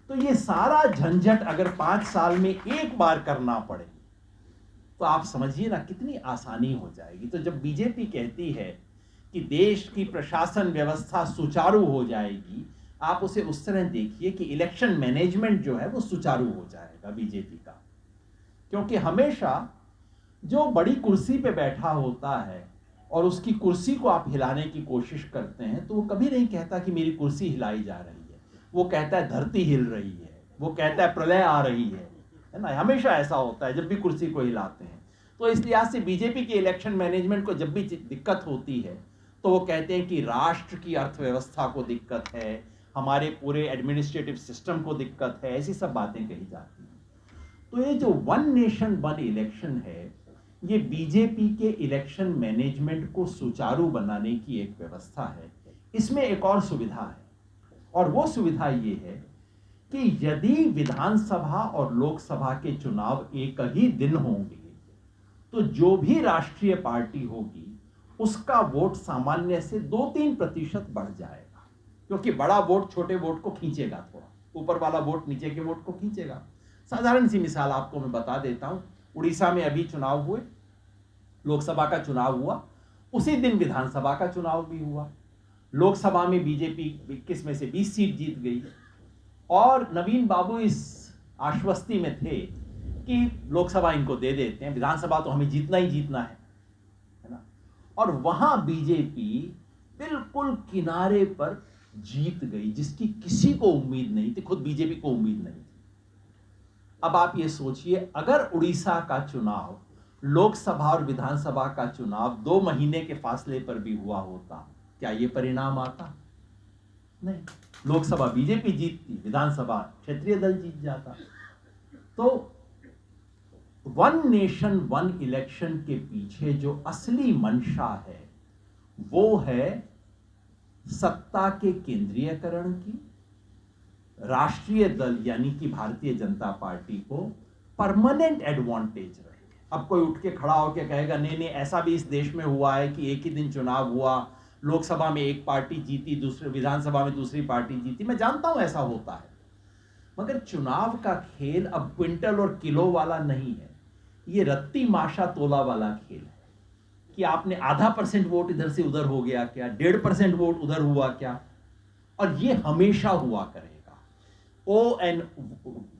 तो ये सारा झंझट अगर 5 साल में एक बार करना पड़े तो आप समझिए ना कितनी आसानी हो जाएगी। तो जब बीजेपी कहती है कि देश की प्रशासन व्यवस्था सुचारू हो जाएगी, आप उसे उस तरह देखिए कि इलेक्शन मैनेजमेंट जो है वो सुचारू हो जाएगा बीजेपी का। क्योंकि हमेशा जो बड़ी कुर्सी पे बैठा होता है और उसकी कुर्सी को आप हिलाने की कोशिश करते हैं, तो वो कभी नहीं कहता कि मेरी कुर्सी हिलाई जा रही है, वो कहता है धरती हिल रही है, वो कहता है प्रलय आ रही है ना। हमेशा ऐसा होता है जब भी कुर्सी को हिलाते हैं। तो इस लिहाज से बीजेपी के इलेक्शन मैनेजमेंट को जब भी दिक्कत होती है तो वो कहते हैं कि राष्ट्र की अर्थव्यवस्था को दिक्कत है, हमारे पूरे एडमिनिस्ट्रेटिव सिस्टम को दिक्कत है, ऐसी सब बातें कही जाती हैं। तो ये जो वन नेशन वन इलेक्शन है, ये बीजेपी के इलेक्शन मैनेजमेंट को सुचारू बनाने की एक व्यवस्था है। इसमें एक और सुविधा है, और वो सुविधा ये है कि यदि विधानसभा और लोकसभा के चुनाव एक ही दिन होंगे तो जो भी राष्ट्रीय पार्टी होगी उसका वोट सामान्य से 2-3% बढ़ जाएगा, क्योंकि बड़ा वोट छोटे वोट को खींचेगा, थोड़ा ऊपर वाला वोट नीचे के वोट को खींचेगा। साधारण सी मिसाल आपको मैं बता देता हूं। उड़ीसा में अभी चुनाव हुए, लोकसभा का चुनाव हुआ, उसी दिन विधानसभा का चुनाव भी हुआ। लोकसभा में बीजेपी 21 में से 20 सीट जीत गई, और नवीन बाबू इस आश्वस्ति में थे कि लोकसभा इनको दे देते हैं, विधानसभा तो हमें जीतना ही जीतना है ना। और वहां बीजेपी बिल्कुल किनारे पर जीत गई, जिसकी किसी को उम्मीद नहीं थी, खुद बीजेपी को उम्मीद नहीं थी। अब आप ये सोचिए, अगर उड़ीसा का चुनाव, लोकसभा और विधानसभा का चुनाव 2 महीने के फासले पर भी हुआ होता, क्या ये परिणाम आता? नहीं। लोकसभा बीजेपी जीतती, विधानसभा क्षेत्रीय दल जीत जाता। तो वन नेशन वन इलेक्शन के पीछे जो असली मंशा है वो है सत्ता के केंद्रीयकरण की। राष्ट्रीय दल यानी कि भारतीय जनता पार्टी को परमानेंट एडवांटेज रहे। अब कोई उठ के खड़ा होकर कहेगा नहीं नहीं, ऐसा भी इस देश में हुआ है कि एक ही दिन चुनाव हुआ, लोकसभा में एक पार्टी जीती, दूसरे विधानसभा में दूसरी पार्टी जीती। मैं जानता हूं ऐसा होता है, मगर चुनाव का खेल अब क्विंटल और किलो वाला नहीं है, ये रत्ती माशा तोला वाला खेल है कि आपने 0.5% वोट इधर से उधर हो गया क्या, 1.5% वोट उधर हुआ क्या, और ये हमेशा हुआ करेगा।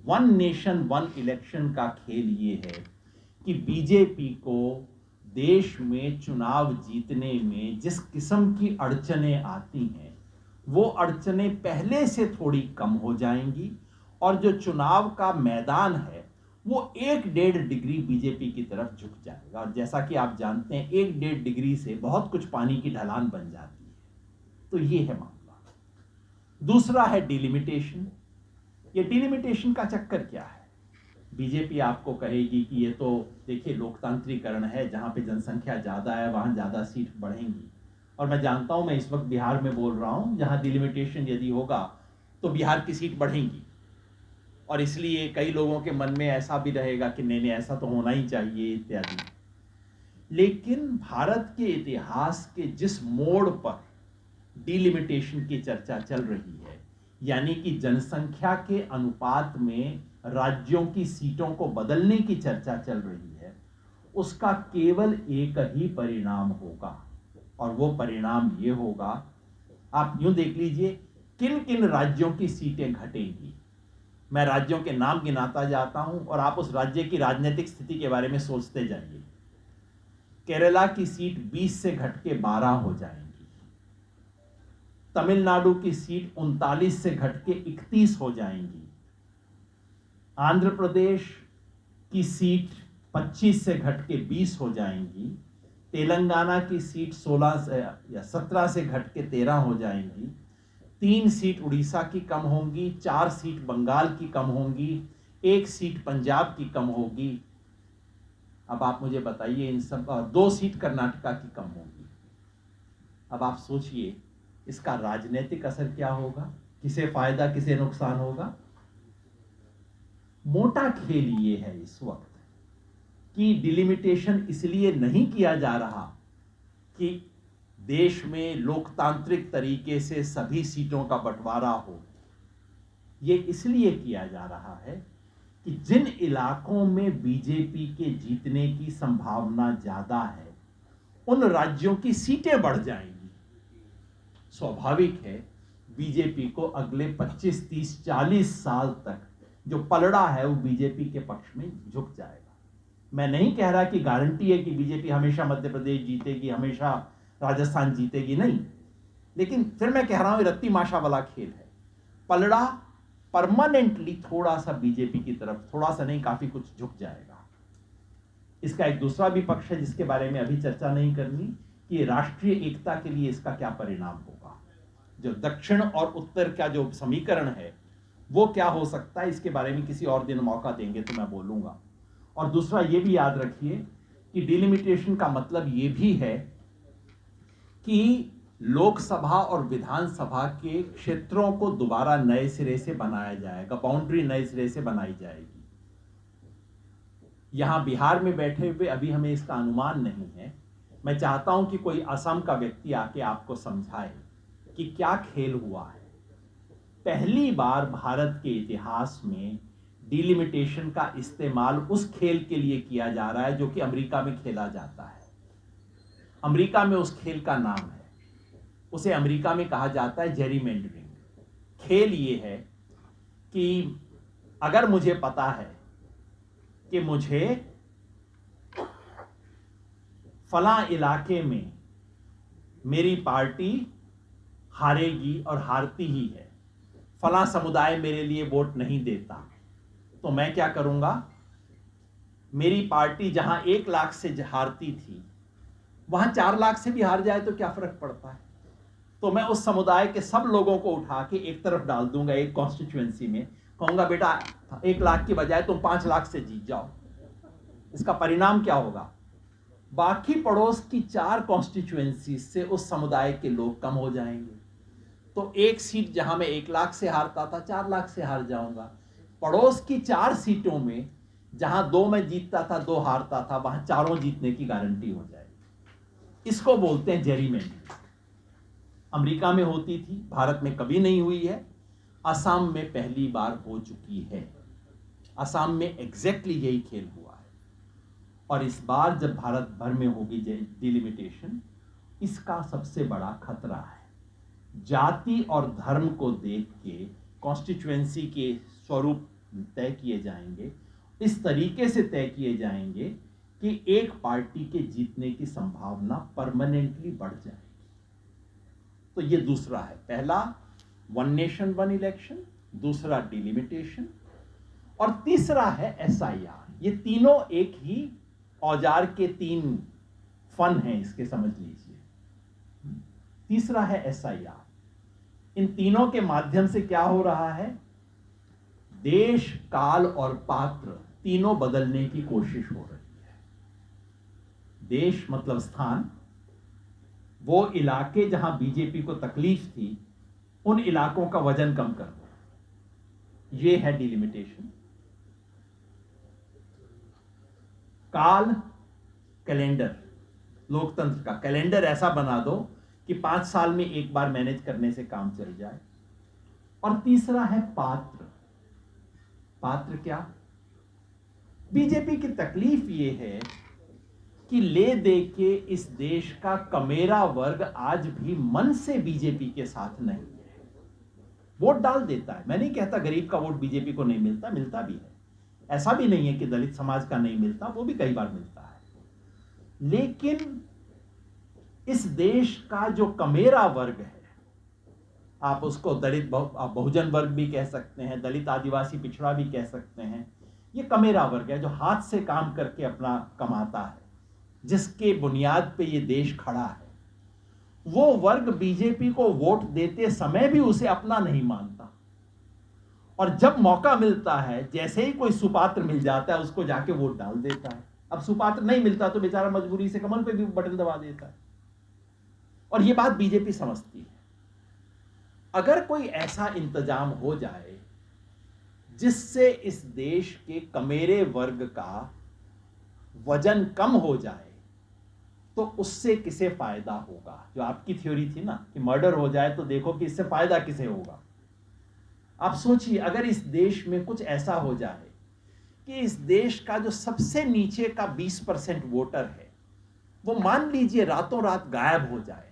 वन नेशन वन इलेक्शन का खेल ये है कि बीजेपी को देश में चुनाव जीतने में जिस किस्म की अड़चनें आती हैं वो अड़चनें पहले से थोड़ी कम हो जाएंगी, और जो चुनाव का मैदान है वो 1-1.5 डिग्री बीजेपी की तरफ झुक जाएगा। और जैसा कि आप जानते हैं 1-1.5 डिग्री से बहुत कुछ पानी की ढलान बन जाती है। तो ये है मामला। दूसरा है डिलिमिटेशन। ये डिलिमिटेशन का चक्कर क्या है? बीजेपी आपको कहेगी कि ये तो देखिए लोकतांत्रिकरण है, जहां पे जनसंख्या ज़्यादा है वहां ज़्यादा सीट बढ़ेंगी। और मैं जानता हूं, मैं इस वक्त बिहार में बोल रहा हूं, जहां डिलिमिटेशन यदि होगा तो बिहार की सीट बढ़ेंगी, और इसलिए कई लोगों के मन में ऐसा भी रहेगा कि नहीं नहीं ऐसा तो होना ही चाहिए इत्यादि। लेकिन भारत के इतिहास के जिस मोड़ पर डिलिमिटेशन की चर्चा चल रही है, यानी कि जनसंख्या के अनुपात में राज्यों की सीटों को बदलने की चर्चा चल रही है, उसका केवल एक ही परिणाम होगा, और वो परिणाम ये होगा, आप यूं देख लीजिए किन किन राज्यों की सीटें घटेंगी। मैं राज्यों के नाम गिनाता जाता हूं और आप उस राज्य की राजनीतिक स्थिति के बारे में सोचते जाइए। केरला की सीट 20 से घट के 12 हो जाएंगी। तमिलनाडु की सीट 39 से घट के 31 हो जाएंगी। आंध्र प्रदेश की सीट 25 से घट के 20 हो जाएंगी। तेलंगाना की सीट 16 से या 17 से घट के 13 हो जाएंगी। 3 सीट उड़ीसा की कम होंगी, 4 सीट बंगाल की कम होंगी, 1 सीट पंजाब की कम होगी। अब आप मुझे बताइए, इन सब 2 सीट कर्नाटका की कम होगी। अब आप सोचिए इसका राजनीतिक असर क्या होगा, किसे फायदा किसे नुकसान होगा। मोटा खेल ये है इस वक्त कि डिलिमिटेशन इसलिए नहीं किया जा रहा कि देश में लोकतांत्रिक तरीके से सभी सीटों का बंटवारा हो। यह इसलिए किया जा रहा है कि जिन इलाकों में बीजेपी के जीतने की संभावना ज्यादा है उन राज्यों की सीटें बढ़ जाएंगी। स्वाभाविक है बीजेपी को अगले 25, 30, 40 साल तक जो पलड़ा है वो बीजेपी के पक्ष में झुक जाएगा। मैं नहीं कह रहा कि गारंटी है कि बीजेपी हमेशा मध्य प्रदेश जीतेगी, हमेशा राजस्थान जीतेगी, नहीं, लेकिन फिर मैं कह रहा हूं रत्ती माशा वाला खेल है। पलड़ा परमानेंटली थोड़ा सा बीजेपी की तरफ, थोड़ा सा नहीं काफी कुछ झुक जाएगा। इसका एक दूसरा भी पक्ष है जिसके बारे में अभी चर्चा नहीं करनी कि राष्ट्रीय एकता के लिए इसका क्या परिणाम होगा। जो दक्षिण और उत्तर का जो समीकरण है वो क्या हो सकता है, इसके बारे में किसी और दिन मौका देंगे तो मैं बोलूंगा। और दूसरा ये भी याद रखिए कि डिलिमिटेशन का मतलब ये भी है कि लोकसभा और विधानसभा के क्षेत्रों को दोबारा नए सिरे से बनाया जाएगा, बाउंड्री नए सिरे से बनाई जाएगी। यहां बिहार में बैठे हुए अभी हमें इसका अनुमान नहीं है। मैं चाहता हूं कि कोई असम का व्यक्ति आके आपको समझाए कि क्या खेल हुआ है। पहली बार भारत के इतिहास में डिलिमिटेशन का इस्तेमाल उस खेल के लिए किया जा रहा है जो कि अमेरिका में खेला जाता है। अमेरिका में उस खेल का नाम है, उसे अमेरिका में कहा जाता है जेरीमेंडरिंग। खेल ये है कि अगर मुझे पता है कि मुझे फलां इलाके में मेरी पार्टी हारेगी और हारती ही है, फलां समुदाय मेरे लिए वोट नहीं देता, तो मैं क्या करूंगा, मेरी पार्टी जहां 1 लाख से हारती थी वहां 4 लाख से भी हार जाए तो क्या फर्क पड़ता है। तो मैं उस समुदाय के सब लोगों को उठा के एक तरफ डाल दूंगा, एक कॉन्स्टिट्यूएंसी में, कहूंगा बेटा 1 लाख की बजाय तुम 5 लाख से जीत जाओ। इसका परिणाम क्या होगा, बाकी पड़ोस की 4 कॉन्स्टिट्यूएंसी से उस समुदाय के लोग कम हो जाएंगे। तो एक सीट जहां मैं 1 लाख से हारता था 4 लाख से हार जाऊंगा। पड़ोस की 4 सीटों में जहां 2 मैं जीतता था 2 हारता था, वहां 4 जीतने की गारंटी हो जाएगी। इसको बोलते हैं जेरीमेंडरिंग। अमेरिका में होती थी, भारत में कभी नहीं हुई है, असम में पहली बार हो चुकी है। असम में एग्जैक्टली यही खेल हुआ है। और इस बार जब भारत भर में होगी डिलिमिटेशन, इसका सबसे बड़ा खतरा है। जाति और धर्म को देख के कॉन्स्टिट्यूएंसी के स्वरूप तय किए जाएंगे, इस तरीके से तय किए जाएंगे कि एक पार्टी के जीतने की संभावना परमानेंटली बढ़ जाएगी। तो ये दूसरा है, पहला 1 नेशन 1 इलेक्शन, दूसरा डिलिमिटेशन, और तीसरा है SIR। ये तीनों एक ही औजार के 3 फन हैं, इसके समझ लीजिए। तीसरा है SIR। इन तीनों के माध्यम से क्या हो रहा है, देश, काल और पात्र तीनों बदलने की कोशिश हो रही है। देश मतलब स्थान, वो इलाके जहां बीजेपी को तकलीफ थी उन इलाकों का वजन कम कर दो, ये है डिलिमिटेशन। काल, कैलेंडर, लोकतंत्र का कैलेंडर ऐसा बना दो कि 5 साल में एक बार मैनेज करने से काम चल जाए। और तीसरा है पात्र। पात्र क्या, बीजेपी की तकलीफ ये है कि ले दे के इस देश का कमेरा वर्ग आज भी मन से बीजेपी के साथ नहीं है। वोट डाल देता है, मैं नहीं कहता गरीब का वोट बीजेपी को नहीं मिलता, मिलता भी है। ऐसा भी नहीं है कि दलित समाज का नहीं मिलता, वो भी कई बार मिलता है। लेकिन इस देश का जो कमेरा वर्ग है, आप उसको दलित बहुजन वर्ग भी कह सकते हैं, दलित आदिवासी पिछड़ा भी कह सकते हैं, ये कमेरा वर्ग है जो हाथ से काम करके अपना कमाता है, जिसके बुनियाद पे ये देश खड़ा है। वो वर्ग बीजेपी को वोट देते समय भी उसे अपना नहीं मानता, और जब मौका मिलता है, जैसे ही कोई सुपात्र मिल जाता है, उसको जाके वोट डाल देता है। अब सुपात्र नहीं मिलता तो बेचारा मजबूरी से कमल पे भी बटन दबा देता है, और ये बात बीजेपी समझती है। अगर कोई ऐसा इंतजाम हो जाए जिससे इस देश के कमेरे वर्ग का वजन कम हो जाए, तो उससे किसे फायदा होगा? जो आपकी थ्योरी थी ना कि मर्डर हो जाए तो देखो कि इससे फायदा किसे होगा। आप सोचिए, अगर इस देश में कुछ ऐसा हो जाए कि इस देश का जो सबसे नीचे का 20% वोटर है, वो मान लीजिए रातों रात गायब हो जाए,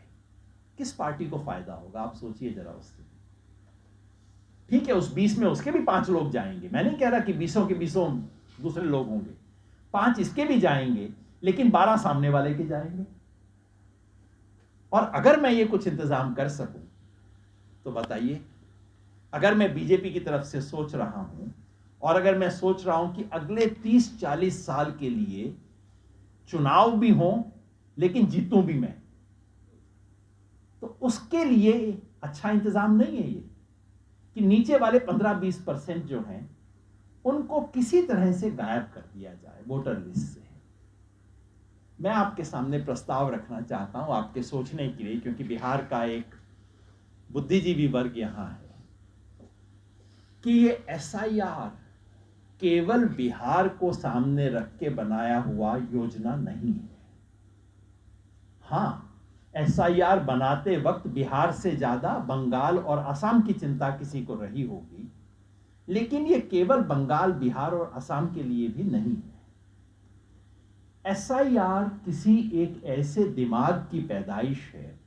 किस पार्टी को फायदा होगा? आप सोचिए जरा उससे। ठीक है, उस 20 में उसके भी 5 लोग जाएंगे, मैं नहीं कह रहा कि 20 के 20 दूसरे लोग होंगे, 5 इसके भी जाएंगे, लेकिन 12 सामने वाले के जाएंगे। और अगर मैं ये कुछ इंतजाम कर सकूं तो बताइए, अगर मैं बीजेपी की तरफ से सोच रहा हूं, और अगर मैं सोच रहा हूं कि अगले 30-40 साल के लिए चुनाव भी हों लेकिन जीतूं भी मैं, तो उसके लिए अच्छा इंतजाम नहीं है ये कि नीचे वाले 15-20% जो हैं उनको किसी तरह से गायब कर दिया जाए वोटर लिस्ट से। मैं आपके सामने प्रस्ताव रखना चाहता हूं आपके सोचने के लिए, क्योंकि बिहार का एक बुद्धिजीवी वर्ग यहां है, कि ये SIR केवल बिहार को सामने रख के बनाया हुआ योजना नहीं है। हां, SIR बनाते वक्त बिहार से ज्यादा बंगाल और असम की चिंता किसी को रही होगी, लेकिन ये केवल बंगाल, बिहार और असम के लिए भी नहीं है। SIR किसी एक ऐसे दिमाग की पैदाइश है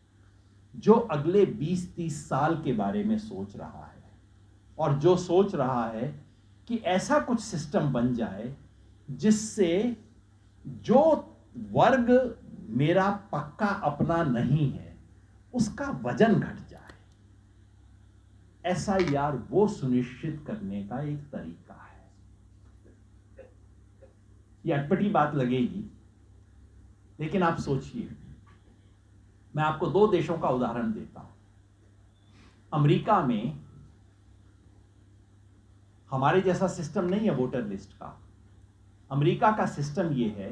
जो अगले 20-30 साल के बारे में सोच रहा है, और जो सोच रहा है कि ऐसा कुछ सिस्टम बन जाए जिससे जो वर्ग मेरा पक्का अपना नहीं है उसका वजन घट जाए। SIR वो सुनिश्चित करने का एक तरीका है। ये अटपटी बात लगेगी, लेकिन आप सोचिए, मैं आपको 2 देशों का उदाहरण देता हूं। अमेरिका में हमारे जैसा सिस्टम नहीं है वोटर लिस्ट का। अमेरिका का सिस्टम यह है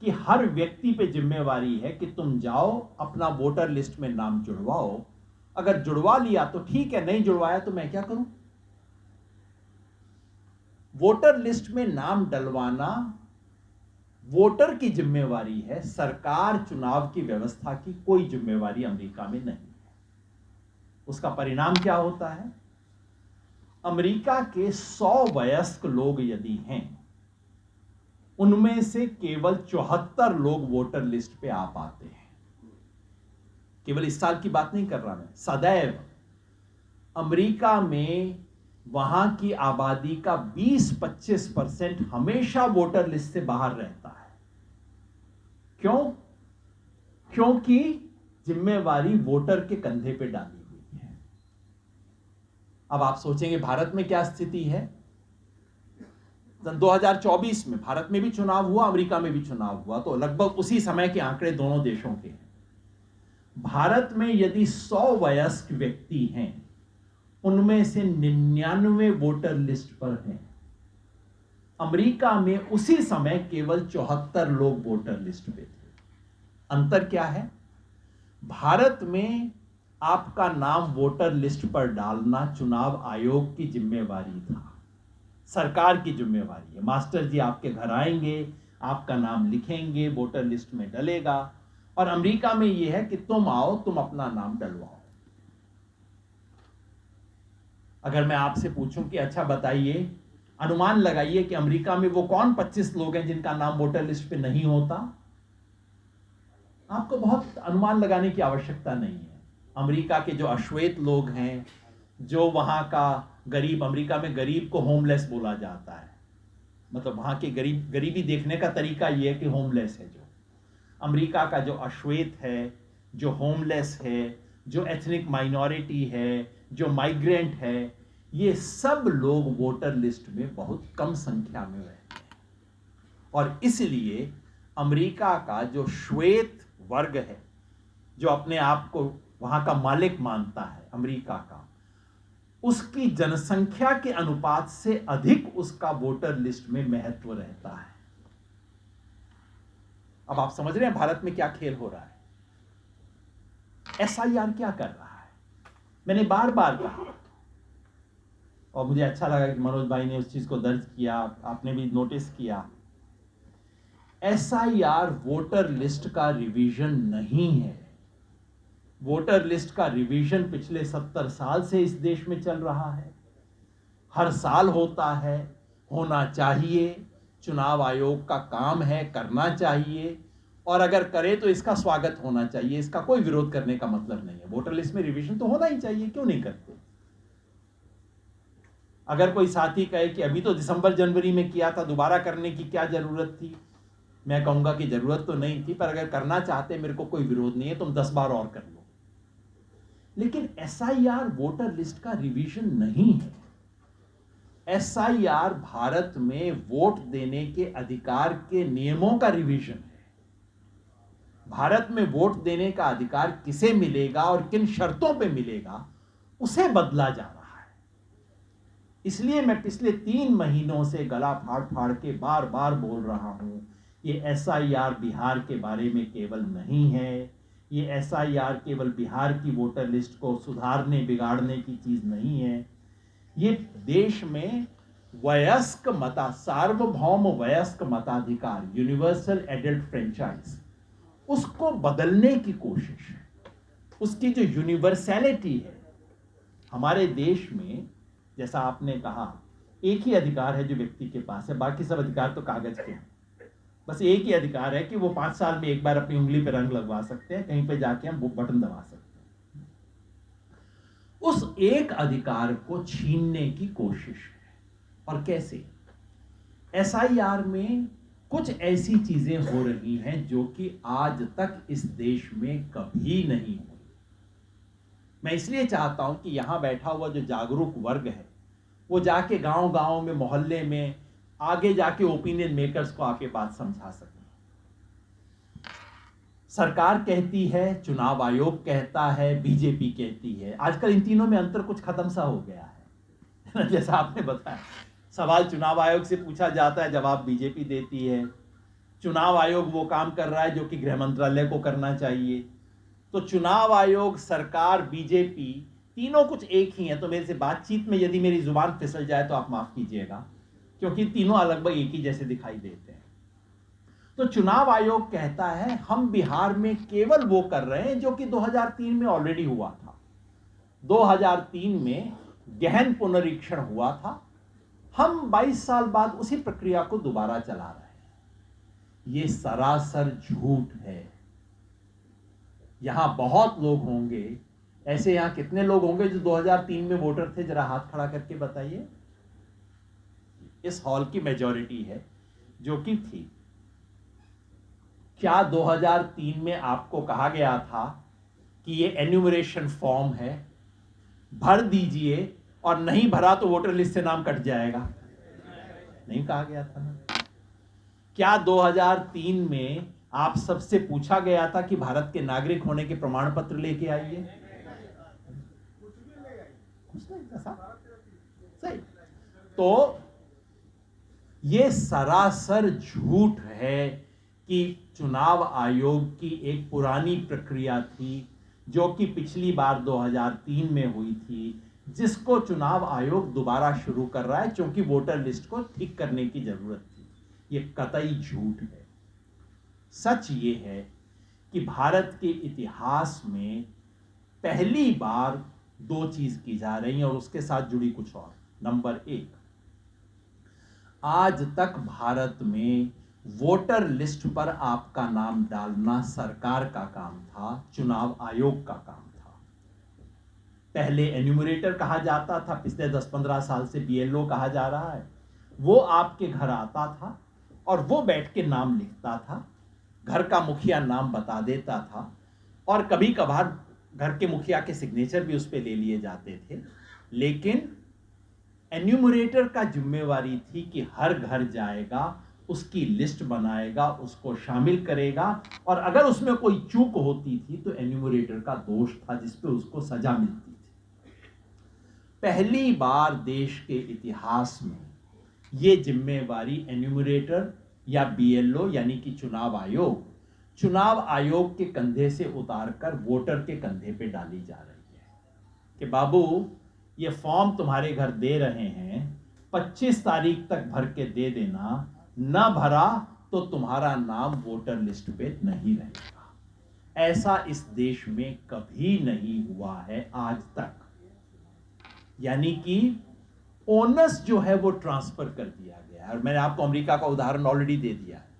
कि हर व्यक्ति पे जिम्मेवारी है कि तुम जाओ अपना वोटर लिस्ट में नाम जुड़वाओ। अगर जुड़वा लिया तो ठीक है, नहीं जुड़वाया तो मैं क्या करूं? वोटर लिस्ट में नाम डलवाना वोटर की जिम्मेवारी है, सरकार चुनाव की व्यवस्था की कोई जिम्मेवारी अमेरिका में नहीं है। उसका परिणाम क्या होता है? अमेरिका के 100 वयस्क लोग यदि हैं, उनमें से केवल 74 लोग वोटर लिस्ट पे आ पाते हैं। केवल इस साल की बात नहीं कर रहा मैं, सदैव अमेरिका में वहां की आबादी का 20-25% हमेशा वोटर लिस्ट से बाहर रहता है। क्यों? क्योंकि जिम्मेवारी वोटर के कंधे पे डाली हुई है। अब आप सोचेंगे भारत में क्या स्थिति है? 2024 में भारत में भी चुनाव हुआ, अमेरिका में भी चुनाव हुआ, तो लगभग उसी समय के आंकड़े दोनों देशों के हैं। भारत में यदि 100 वयस्क व्यक्ति हैं, उनमें से 99 वोटर लिस्ट पर हैं। अमेरिका में उसी समय केवल 74 लोग वोटर लिस्ट पे थे। अंतर क्या है? भारत में आपका नाम वोटर लिस्ट पर डालना चुनाव आयोग की जिम्मेवारी था, सरकार की जिम्मेवारी है। मास्टर जी आपके घर आएंगे, आपका नाम लिखेंगे, वोटर लिस्ट में डलेगा। और अमेरिका में यह है कि तुम आओ, तुम अपना नाम डलवाओ। अगर मैं आपसे पूछूं कि अच्छा बताइए, अनुमान लगाइए कि अमेरिका में वो कौन 25 लोग हैं जिनका नाम वोटर लिस्ट पे नहीं होता, आपको बहुत अनुमान लगाने की आवश्यकता नहीं है। अमेरिका के जो अश्वेत लोग हैं, जो वहाँ का गरीब, अमेरिका में गरीब को होमलेस बोला जाता है, मतलब वहाँ के गरीबी देखने का तरीका ये है कि होमलेस है। जो अमेरिका का जो अश्वेत है, जो होमलेस है, जो एथनिक माइनॉरिटी है, जो माइग्रेंट है, ये सब लोग वोटर लिस्ट में बहुत कम संख्या में रहते हैं। और इसलिए अमेरिका का जो श्वेत वर्ग है, जो अपने आप को वहां का मालिक मानता है अमेरिका का, उसकी जनसंख्या के अनुपात से अधिक उसका वोटर लिस्ट में महत्व रहता है। अब आप समझ रहे हैं भारत में क्या खेल हो रहा है। एसआईआर क्या कर रहा है? मैंने बार बार कहा, और मुझे अच्छा लगा कि मनोज भाई ने उस चीज को दर्ज किया, आपने भी नोटिस किया। एसआईआर वोटर लिस्ट का रिवीजन नहीं है। वोटर लिस्ट का रिवीजन पिछले 70 साल से इस देश में चल रहा है, हर साल होता है, होना चाहिए, चुनाव आयोग का काम है, करना चाहिए, और अगर करे तो इसका स्वागत होना चाहिए, इसका कोई विरोध करने का मतलब नहीं है। वोटर लिस्ट में रिवीजन तो होना ही चाहिए, क्यों नहीं करते? अगर कोई साथी कहे कि अभी तो दिसंबर जनवरी में किया था, दोबारा करने की क्या जरूरत थी, मैं कहूंगा कि जरूरत तो नहीं थी, पर अगर करना चाहते मेरे को कोई विरोध नहीं है, तुम 10 बार और कर लो। लेकिन एसआईआर वोटर लिस्ट का रिवीजन नहीं है। एसआईआर भारत में वोट देने के अधिकार के नियमों का रिवीजन है। भारत में वोट देने का अधिकार किसे मिलेगा और किन शर्तों पे मिलेगा, उसे बदला जा रहा है। इसलिए मैं पिछले 3 महीनों से गला फाड़ फाड़ के बार बार बोल रहा हूं, ये एसआईआर बिहार के बारे में केवल नहीं है, ये एसआईआर केवल बिहार की वोटर लिस्ट को सुधारने बिगाड़ने की चीज नहीं है। ये देश में वयस्क सार्वभौम वयस्क मताधिकार, यूनिवर्सल एडल्ट फ्रेंचाइज, उसको बदलने की कोशिश है। उसकी जो यूनिवर्सैलिटी है हमारे देश में, जैसा आपने कहा, एक ही अधिकार है जो व्यक्ति के पास है, बाकी सब अधिकार तो कागज के हैं। बस एक ही अधिकार है कि वो 5 साल में एक बार अपनी उंगली पे रंग लगवा सकते हैं, कहीं पे जाके हम वो बटन दबा सकते हैं। उस एक अधिकार को छीनने की कोशिश है। और कैसे? एसआईआर में कुछ ऐसी चीजें हो रही हैं जो कि आज तक इस देश में कभी नहीं हुई। मैं इसलिए चाहता हूं कि यहां बैठा हुआ जो जागरूक वर्ग है, वो जाके गांव गांव में, मोहल्ले में, आगे जाके ओपिनियन मेकर्स को आके बात समझा सके। सरकार कहती है, चुनाव आयोग कहता है, बीजेपी कहती है। आजकल इन तीनों में अंतर कुछ खत्म सा हो गया है। जैसा आपने बताया, सवाल चुनाव आयोग से पूछा जाता है, जवाब बीजेपी देती है। चुनाव आयोग वो काम कर रहा है जो कि गृह मंत्रालय को करना चाहिए। तो चुनाव आयोग, सरकार, बीजेपी, तीनों कुछ एक ही है। तो मेरे से बातचीत में यदि मेरी जुबान फिसल जाए तो आप माफ कीजिएगा, क्योंकि तीनों लगभग एक ही जैसे दिखाई देते हैं। तो चुनाव आयोग कहता है हम बिहार में केवल वो कर रहे हैं जो कि 2003 में ऑलरेडी हुआ था। 2003 में गहन पुनरीक्षण हुआ था, हम 22 साल बाद उसी प्रक्रिया को दोबारा चला रहे हैं। ये सरासर झूठ है। यहां बहुत लोग होंगे ऐसे, यहां कितने लोग होंगे जो 2003 में वोटर थे? जरा हाथ खड़ा करके बताइए। इस हॉल की मेजॉरिटी है जो कि थी। क्या 2003 में आपको कहा गया था कि ये एन्यूमरेशन फॉर्म है, भर दीजिए, और नहीं भरा तो वोटर लिस्ट से नाम कट जाएगा? नहीं कहा गया था ना। क्या 2003 में आप सबसे पूछा गया था कि भारत के नागरिक होने के प्रमाण पत्र लेके आइए? सही। तो ये सरासर झूठ है कि चुनाव आयोग की एक पुरानी प्रक्रिया थी जो कि पिछली बार 2003 में हुई थी, जिसको चुनाव आयोग दोबारा शुरू कर रहा है क्योंकि वोटर लिस्ट को ठीक करने की जरूरत थी। ये कतई झूठ है। सच ये है कि भारत के इतिहास में पहली बार 2 चीज की जा रही है और उसके साथ जुड़ी कुछ और। नंबर 1, आज तक भारत में वोटर लिस्ट पर आपका नाम डालना सरकार का काम था, चुनाव आयोग का काम था। पहले एन्यूमरेटर कहा जाता था, पिछले 10-15 साल से बीएलओ कहा जा रहा है। वो आपके घर आता था और वो बैठ के नाम लिखता था, घर का मुखिया नाम बता देता था, और कभी कभार घर के मुखिया के सिग्नेचर भी उस पर ले लिए जाते थे। लेकिन एन्यूमरेटर का जिम्मेवारी थी कि हर घर जाएगा, उसकी लिस्ट बनाएगा, उसको शामिल करेगा, और अगर उसमें कोई चूक होती थी तो एन्यूमरेटर का दोष था जिसपे उसको सजा मिलती थी। पहली बार देश के इतिहास में ये जिम्मेवारी एन्यूमरेटर या बीएलओ यानी कि चुनाव आयोग के कंधे से उतारकर वोटर के कंधे पे डाली जा रही है कि बाबू ये फॉर्म तुम्हारे घर दे रहे हैं, 25 तारीख तक भर के दे देना, ना भरा तो तुम्हारा नाम वोटर लिस्ट पे नहीं रहेगा। ऐसा इस देश में कभी नहीं हुआ है आज तक। यानी कि ओनस जो है वो ट्रांसफर कर दिया गया है। और मैंने आपको अमेरिका का उदाहरण ऑलरेडी दे दिया है।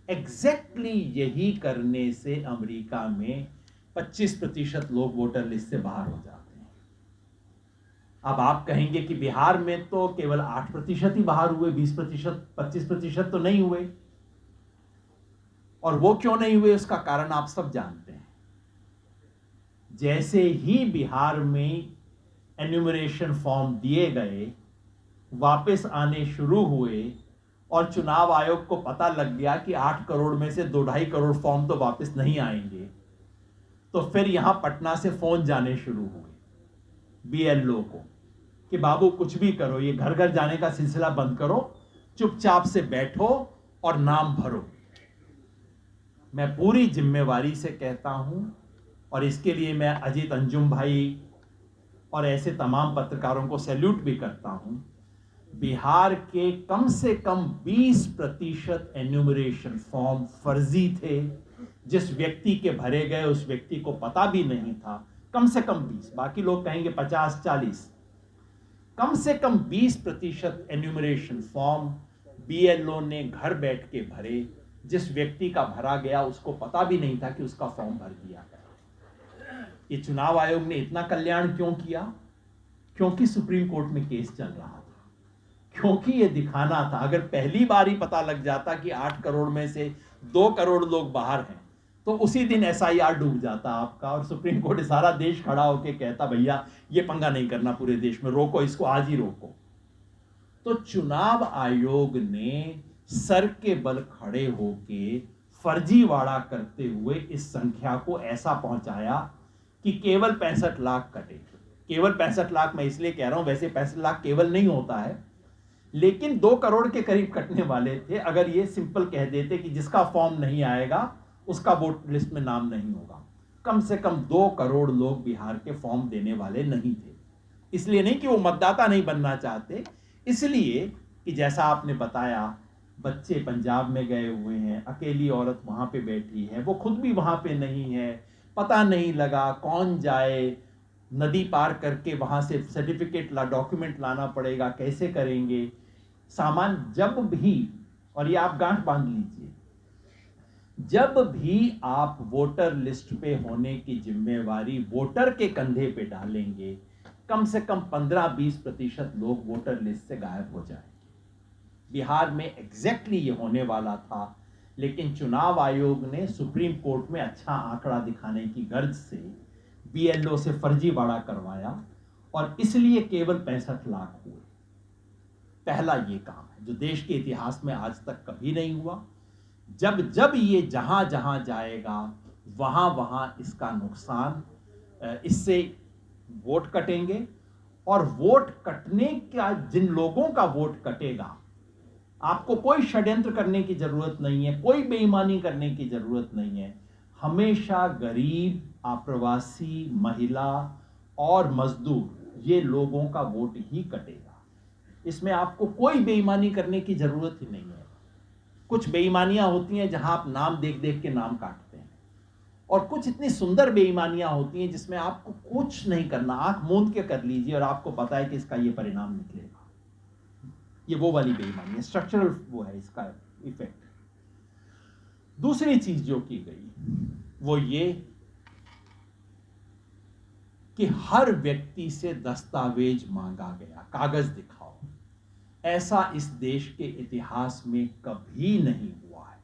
एग्जैक्टली यही करने से अमेरिका में 25% लोग वोटर लिस्ट से बाहर हो जाते हैं। अब आप कहेंगे कि बिहार में तो केवल 8% ही बाहर हुए, 20%, 25% तो नहीं हुए। और वो क्यों नहीं हुए, उसका कारण आप सब जानते हैं। जैसे ही बिहार में एन्यूमरेशन फॉर्म दिए गए, वापस आने शुरू हुए, और चुनाव आयोग को पता लग गया कि 8 करोड़ में से 2-2.5 करोड़ फॉर्म तो वापस नहीं आएंगे, तो फिर यहां पटना से फोन जाने शुरू हुए बीएलओ को कि बाबू कुछ भी करो, ये घर घर जाने का सिलसिला बंद करो, चुपचाप से बैठो और नाम भरो। मैं पूरी जिम्मेवारी से कहता हूं, और इसके लिए मैं अजीत अंजुम भाई और ऐसे तमाम पत्रकारों को सैल्यूट भी करता हूं। बिहार के कम से कम 20% एन्यूमरेशन फॉर्म फर्जी थे। जिस व्यक्ति के भरे गए उस व्यक्ति को पता भी नहीं था। कम से कम 20, बाकी लोग कहेंगे 50-40, कम से कम 20% एन्यूमरेशन फॉर्म बीएलओ ने घर बैठ के भरे। जिस व्यक्ति का भरा गया उसको पता भी नहीं था कि उसका फॉर्म भर दिया गया। ये चुनाव आयोग ने इतना कल्याण क्यों किया? क्योंकि सुप्रीम कोर्ट में केस चल रहा था, क्योंकि ये दिखाना था। अगर पहली बार ही पता लग जाता कि 8 करोड़ में से 2 करोड़ लोग बाहर हैं, तो उसी दिन एसआईआर डूब जाता आपका, और सुप्रीम कोर्ट सारा देश खड़ा होकर कहता भैया ये पंगा नहीं करना, पूरे देश में रोको इसको, आज ही रोको। तो चुनाव आयोग ने सर के बल खड़े होके फर्जीवाड़ा करते हुए इस संख्या को ऐसा पहुंचाया कि केवल 65 लाख कटे। केवल 65 लाख मैं इसलिए कह रहा हूं, वैसे 65 लाख केवल नहीं होता है, लेकिन 2 करोड़ के करीब कटने वाले थे अगर ये सिंपल कह देते कि जिसका फॉर्म नहीं आएगा उसका वोट लिस्ट में नाम नहीं होगा। कम से कम 2 करोड़ लोग बिहार के फॉर्म देने वाले नहीं थे। इसलिए नहीं कि वो मतदाता नहीं बनना चाहते, इसलिए कि जैसा आपने बताया, बच्चे पंजाब में गए हुए हैं, अकेली औरत वहां पे बैठी है, वो खुद भी वहां पे नहीं है, पता नहीं लगा कौन जाए, नदी पार करके वहां से सर्टिफिकेट डॉक्यूमेंट लाना पड़ेगा, कैसे करेंगे सामान। जब भी, और ये आप गांठ बांध लीजिए, जब भी आप वोटर लिस्ट पे होने की जिम्मेवारी वोटर के कंधे पे डालेंगे, कम से कम 15-20% लोग वोटर लिस्ट से गायब हो जाएंगे। बिहार में एग्जैक्टली ये होने वाला था, लेकिन चुनाव आयोग ने सुप्रीम कोर्ट में अच्छा आंकड़ा दिखाने की गर्ज से बीएलओ से फर्जीवाड़ा करवाया, और इसलिए केवल 65 लाख हुए। पहला ये काम है जो देश के इतिहास में आज तक कभी नहीं हुआ। जब जब ये जहां जहां जाएगा वहां वहां इसका नुकसान, इससे वोट कटेंगे, और वोट कटने का, जिन लोगों का वोट कटेगा, आपको कोई षड्यंत्र करने की जरूरत नहीं है, कोई बेईमानी करने की जरूरत नहीं है। हमेशा गरीब, आप्रवासी, महिला और मजदूर, ये लोगों का वोट ही कटेगा। इसमें आपको कोई बेईमानी करने की जरूरत ही नहीं है। कुछ बेईमानियां होती हैं जहां आप नाम देख देख के नाम काटते हैं, और कुछ इतनी सुंदर बेईमानियां होती हैं जिसमें आपको कुछ नहीं करना, आंख मूंद के कर लीजिए और आपको पता है कि इसका ये परिणाम निकलेगा। ये वो वाली बेईमानी है, स्ट्रक्चरल वो है इसका इफेक्ट। दूसरी चीज जो की गई वो ये कि हर व्यक्ति से दस्तावेज मांगा गया, कागज दिखाओ। ऐसा इस देश के इतिहास में कभी नहीं हुआ है।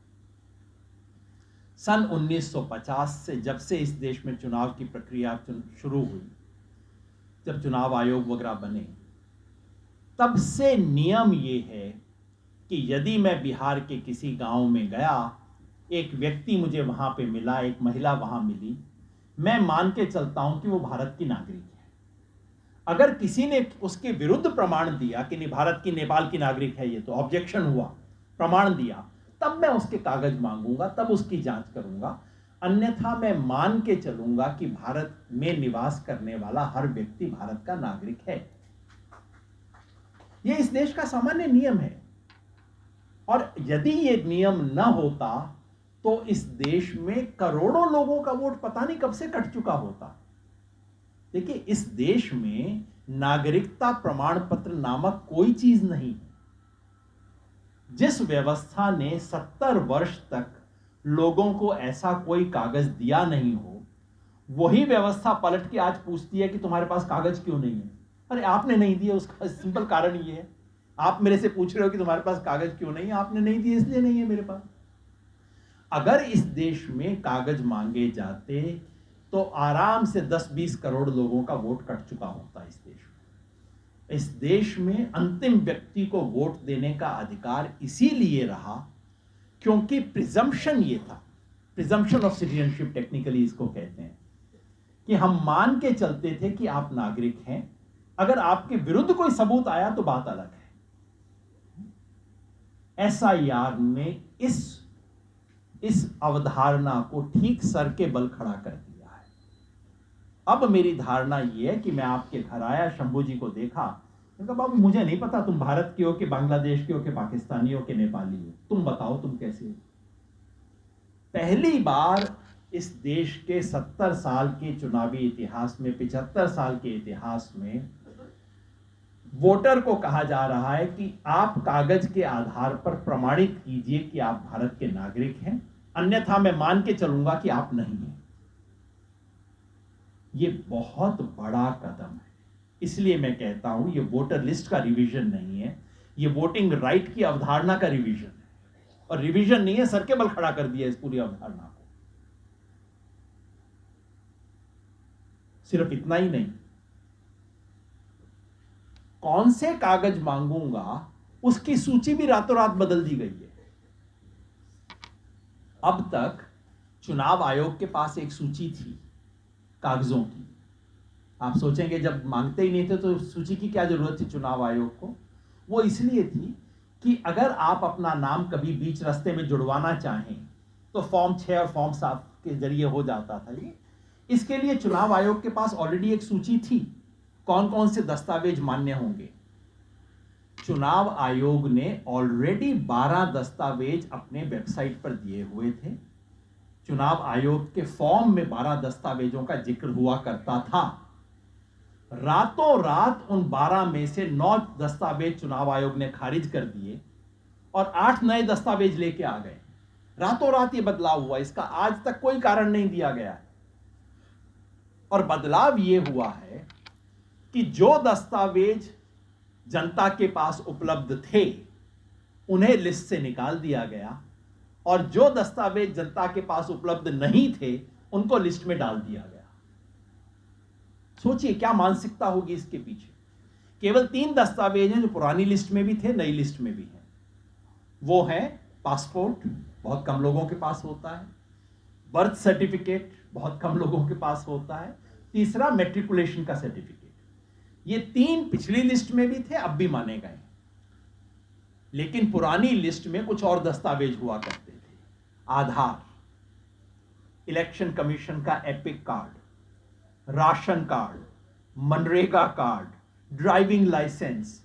सन 1950 से जब से इस देश में चुनाव की प्रक्रिया शुरू हुई, जब चुनाव आयोग वगैरह बने, तब से नियम ये है कि यदि मैं बिहार के किसी गांव में गया, एक व्यक्ति मुझे वहां पे मिला, एक महिला वहां मिली, मैं मान के चलता हूं कि वो भारत की नागरिक है। अगर किसी ने उसके विरुद्ध प्रमाण दिया कि नहीं भारत की, नेपाल की नागरिक है, ये तो ऑब्जेक्शन हुआ, प्रमाण दिया, तब मैं उसके कागज मांगूंगा, तब उसकी जांच करूंगा। अन्यथा मैं मान के चलूंगा कि भारत में निवास करने वाला हर व्यक्ति भारत का नागरिक है। यह इस देश का सामान्य नियम है। और यदि ये नियम न होता तो इस देश में करोड़ों लोगों का वोट पता नहीं कब से कट चुका होता। देखिए, इस देश में नागरिकता प्रमाण पत्र नामक कोई चीज नहीं। जिस व्यवस्था ने 70 वर्ष तक लोगों को ऐसा कोई कागज दिया नहीं हो, वही व्यवस्था पलट के आज पूछती है कि तुम्हारे पास कागज क्यों नहीं है। अरे आपने नहीं दिए, उसका सिंपल कारण ये है। आप मेरे से पूछ रहे हो कि तुम्हारे पास कागज क्यों नहीं है, आपने नहीं दिए इसलिए नहीं है मेरे पास। अगर इस देश में कागज मांगे जाते तो आराम से 10-20 करोड़ लोगों का वोट कट चुका होता। इस देश में अंतिम व्यक्ति को वोट देने का अधिकार इसीलिए रहा क्योंकि प्रिजम्पशन ये था, प्रिजम्पशन ऑफ सिटीजनशिप टेक्निकली इसको कहते हैं, कि हम मान के चलते थे कि आप नागरिक हैं। अगर आपके विरुद्ध कोई सबूत आया तो बात अलग है। एसआईआर ने इस अवधारणा को ठीक सर के बल खड़ा कर दिया है। अब मेरी धारणा यह है कि मैं आपके घर आया, शंभू जी को देखा, कहा बाबू मुझे नहीं पता तुम भारत के हो कि बांग्लादेश के हो कि पाकिस्तानी हो कि नेपाली हो, तुम बताओ तुम कैसे हो। पहली बार इस देश के 70 साल के चुनावी इतिहास में, 75 साल के इतिहास में वोटर को कहा जा रहा है कि आप कागज के आधार पर प्रमाणित कीजिए कि आप भारत के नागरिक हैं, अन्यथा मैं मान के चलूंगा कि आप नहीं हैं। यह बहुत बड़ा कदम है। इसलिए मैं कहता हूं यह वोटर लिस्ट का रिवीजन नहीं है, यह वोटिंग राइट की अवधारणा का रिवीजन है। और रिवीजन नहीं है, सर के बल खड़ा कर दिया इस पूरी अवधारणा को। सिर्फ इतना ही नहीं, कौन से कागज मांगूंगा उसकी सूची भी रातों रात बदल दी गई है। अब तक चुनाव आयोग के पास एक सूची थी कागजों की। आप सोचेंगे जब मांगते ही नहीं थे तो सूची की क्या जरूरत थी चुनाव आयोग को। वो इसलिए थी कि अगर आप अपना नाम कभी बीच रास्ते में जुड़वाना चाहें तो फॉर्म 6 और फॉर्म 7 के जरिए हो जाता था। ये इसके लिए चुनाव आयोग के पास ऑलरेडी एक सूची थी कौन कौन से दस्तावेज मान्य होंगे। चुनाव आयोग ने ऑलरेडी 12 दस्तावेज अपने वेबसाइट पर दिए हुए थे। चुनाव आयोग के फॉर्म में 12 दस्तावेजों का जिक्र हुआ करता था। रातों रात उन 12 में से 9 दस्तावेज चुनाव आयोग ने खारिज कर दिए और 8 नए दस्तावेज लेके आ गए। रातों रात ये बदलाव हुआ, इसका आज तक कोई कारण नहीं दिया गया है। और बदलाव ये हुआ है कि जो दस्तावेज जनता के पास उपलब्ध थे उन्हें लिस्ट से निकाल दिया गया और जो दस्तावेज जनता के पास उपलब्ध नहीं थे उनको लिस्ट में डाल दिया गया। सोचिए क्या मानसिकता होगी इसके पीछे। केवल 3 दस्तावेज हैं जो पुरानी लिस्ट में भी थे, नई लिस्ट में भी हैं। वो है पासपोर्ट, बहुत कम लोगों के पास होता है। बर्थ सर्टिफिकेट, बहुत कम लोगों के पास होता है। तीसरा मैट्रिकुलेशन का सर्टिफिकेट। ये 3 पिछली लिस्ट में भी थे, अब भी माने गए। लेकिन पुरानी लिस्ट में कुछ और दस्तावेज हुआ करते थे। आधार, इलेक्शन कमीशन का EPIC card, ration card, MNREGA card, driving licence,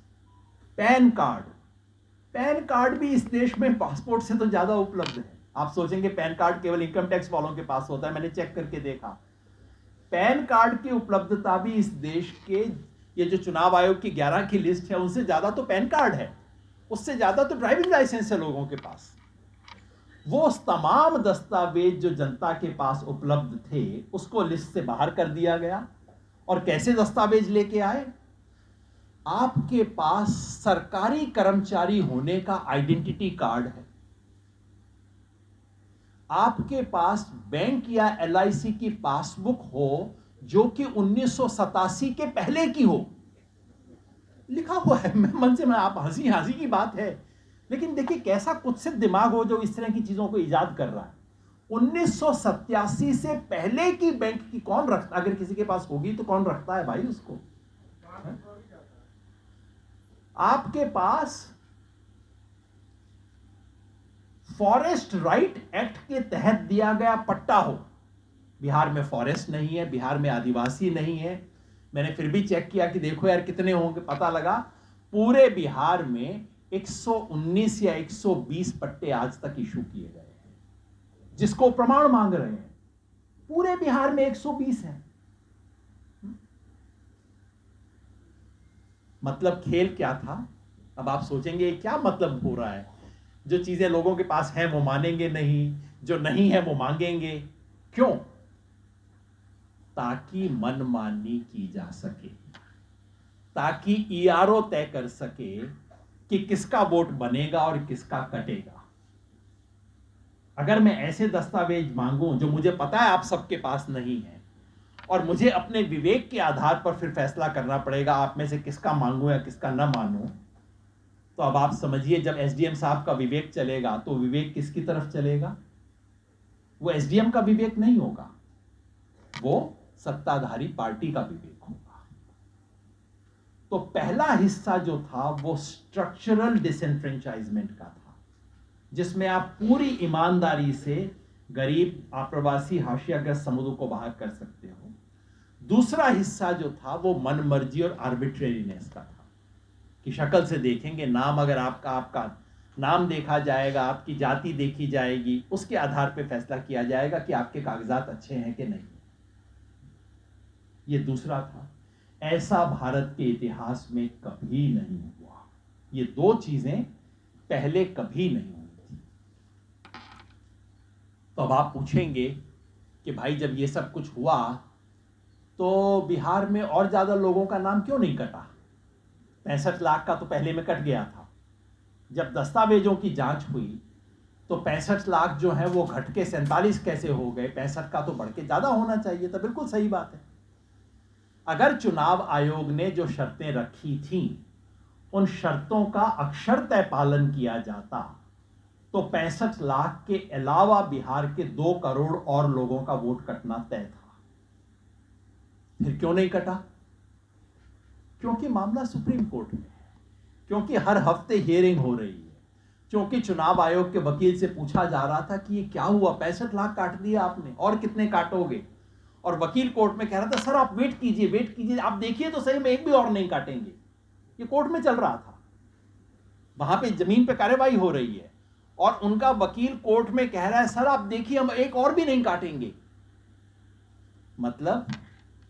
PAN card. PAN card भी इस देश में पासपोर्ट से तो ज्यादा उपलब्ध है। आप सोचेंगे पैन कार्ड केवल इनकम टैक्स वालों के पास होता है, मैंने चेक करके देखा। पैन कार्ड की उपलब्धता भी इस देश के, ये जो चुनाव आयोग की 11 की लिस्ट है उनसे ज्यादा तो पैन कार्ड है, उससे ज्यादा तो ड्राइविंग लाइसेंस है लोगों के पास। वो उस तमाम दस्तावेज जो जनता के पास उपलब्ध थे उसको लिस्ट से बाहर कर दिया गया। और कैसे दस्तावेज लेके आए? आपके पास सरकारी कर्मचारी होने का आइडेंटिटी कार्ड है, आपके पास बैंक या एलआईसी की पासबुक हो जो कि 1987 के पहले की हो, लिखा हुआ है। मैं मन से, मैं आप हंसी हंसी की बात है, लेकिन देखिए कैसा कुत्सित दिमाग हो जो इस तरह की चीजों को इजाद कर रहा है। 1987 से पहले की बैंक की कौन रखता? अगर किसी के पास होगी तो कौन रखता है भाई उसको? आपके पास फॉरेस्ट राइट एक्ट के तहत दिया गया पट्टा हो, बिहार में फॉरेस्ट नहीं है, बिहार में आदिवासी नहीं है। मैंने फिर भी चेक किया कि देखो यार कितने होंगे, पता लगा पूरे बिहार में 119 या 120 पट्टे आज तक इशू किए गए हैं, जिसको प्रमाण मांग रहे हैं। पूरे बिहार में 120 है। मतलब खेल क्या था? अब आप सोचेंगे क्या मतलब हो रहा है? जो चीजें लोगों के पास हैं वो मानेंगे नहीं, जो नहीं है वो मांगेंगे। क्यों? ताकि मनमानी की जा सके, ताकि ईआरओ तय कर सके कि किसका वोट बनेगा और किसका कटेगा। अगर मैं ऐसे दस्तावेज मांगूं जो मुझे पता है आप सबके पास नहीं है, और मुझे अपने विवेक के आधार पर फिर फैसला करना पड़ेगा आप में से किसका मांगूं या किसका न मानूं, तो अब आप समझिए जब एसडीएम साहब का विवेक चलेगा तो विवेक किसकी तरफ चलेगा? वो एसडीएम का विवेक नहीं होगा, वो सत्ताधारी पार्टी का विवेक होगा। तो पहला हिस्सा जो था वो स्ट्रक्चरल डिसएनफ्रेंचाइजमेंट का था, जिसमें आप पूरी ईमानदारी से गरीब, आप्रवासी, हाशियाग्रस्त समूहों को बाहर कर सकते हो। दूसरा हिस्सा जो था वो मनमर्जी और आर्बिट्रेरीनेस का था, कि शक्ल से देखेंगे, नाम अगर आपका नाम देखा जाएगा, आपकी जाति देखी जाएगी, उसके आधार पर फैसला किया जाएगा कि आपके कागजात अच्छे हैं कि नहीं। ये दूसरा था। ऐसा भारत के इतिहास में कभी नहीं हुआ। ये दो चीजें पहले कभी नहीं हुई थी। तो अब आप पूछेंगे कि भाई जब ये सब कुछ हुआ तो बिहार में और ज्यादा लोगों का नाम क्यों नहीं कटा? 65 लाख का तो पहले में कट गया था। जब दस्तावेजों की जांच हुई तो 65 लाख जो है वो घट के 47 कैसे हो गए? 65 का तो बढ़ के ज्यादा होना चाहिए था। बिल्कुल सही बात है। अगर चुनाव आयोग ने जो शर्तें रखी थीं उन शर्तों का अक्षरतः पालन किया जाता तो 65 लाख के अलावा बिहार के 2 करोड़ और लोगों का वोट कटना तय था। फिर क्यों नहीं कटा? क्योंकि मामला सुप्रीम कोर्ट में है, क्योंकि हर हफ्ते हियरिंग हो रही है, क्योंकि चुनाव आयोग के वकील से पूछा जा रहा था कि ये क्या हुआ, 65 लाख काट दिया आपने, और कितने काटोगे? और वकील कोर्ट में कह रहा था सर आप वेट कीजिए, आप देखिए तो सही में एक भी और नहीं काटेंगे। ये कोर्ट में चल रहा था, वहां पे जमीन पे कार्यवाही हो रही है और उनका वकील कोर्ट में कह रहा है सर आप देखिए हम एक और भी नहीं काटेंगे। मतलब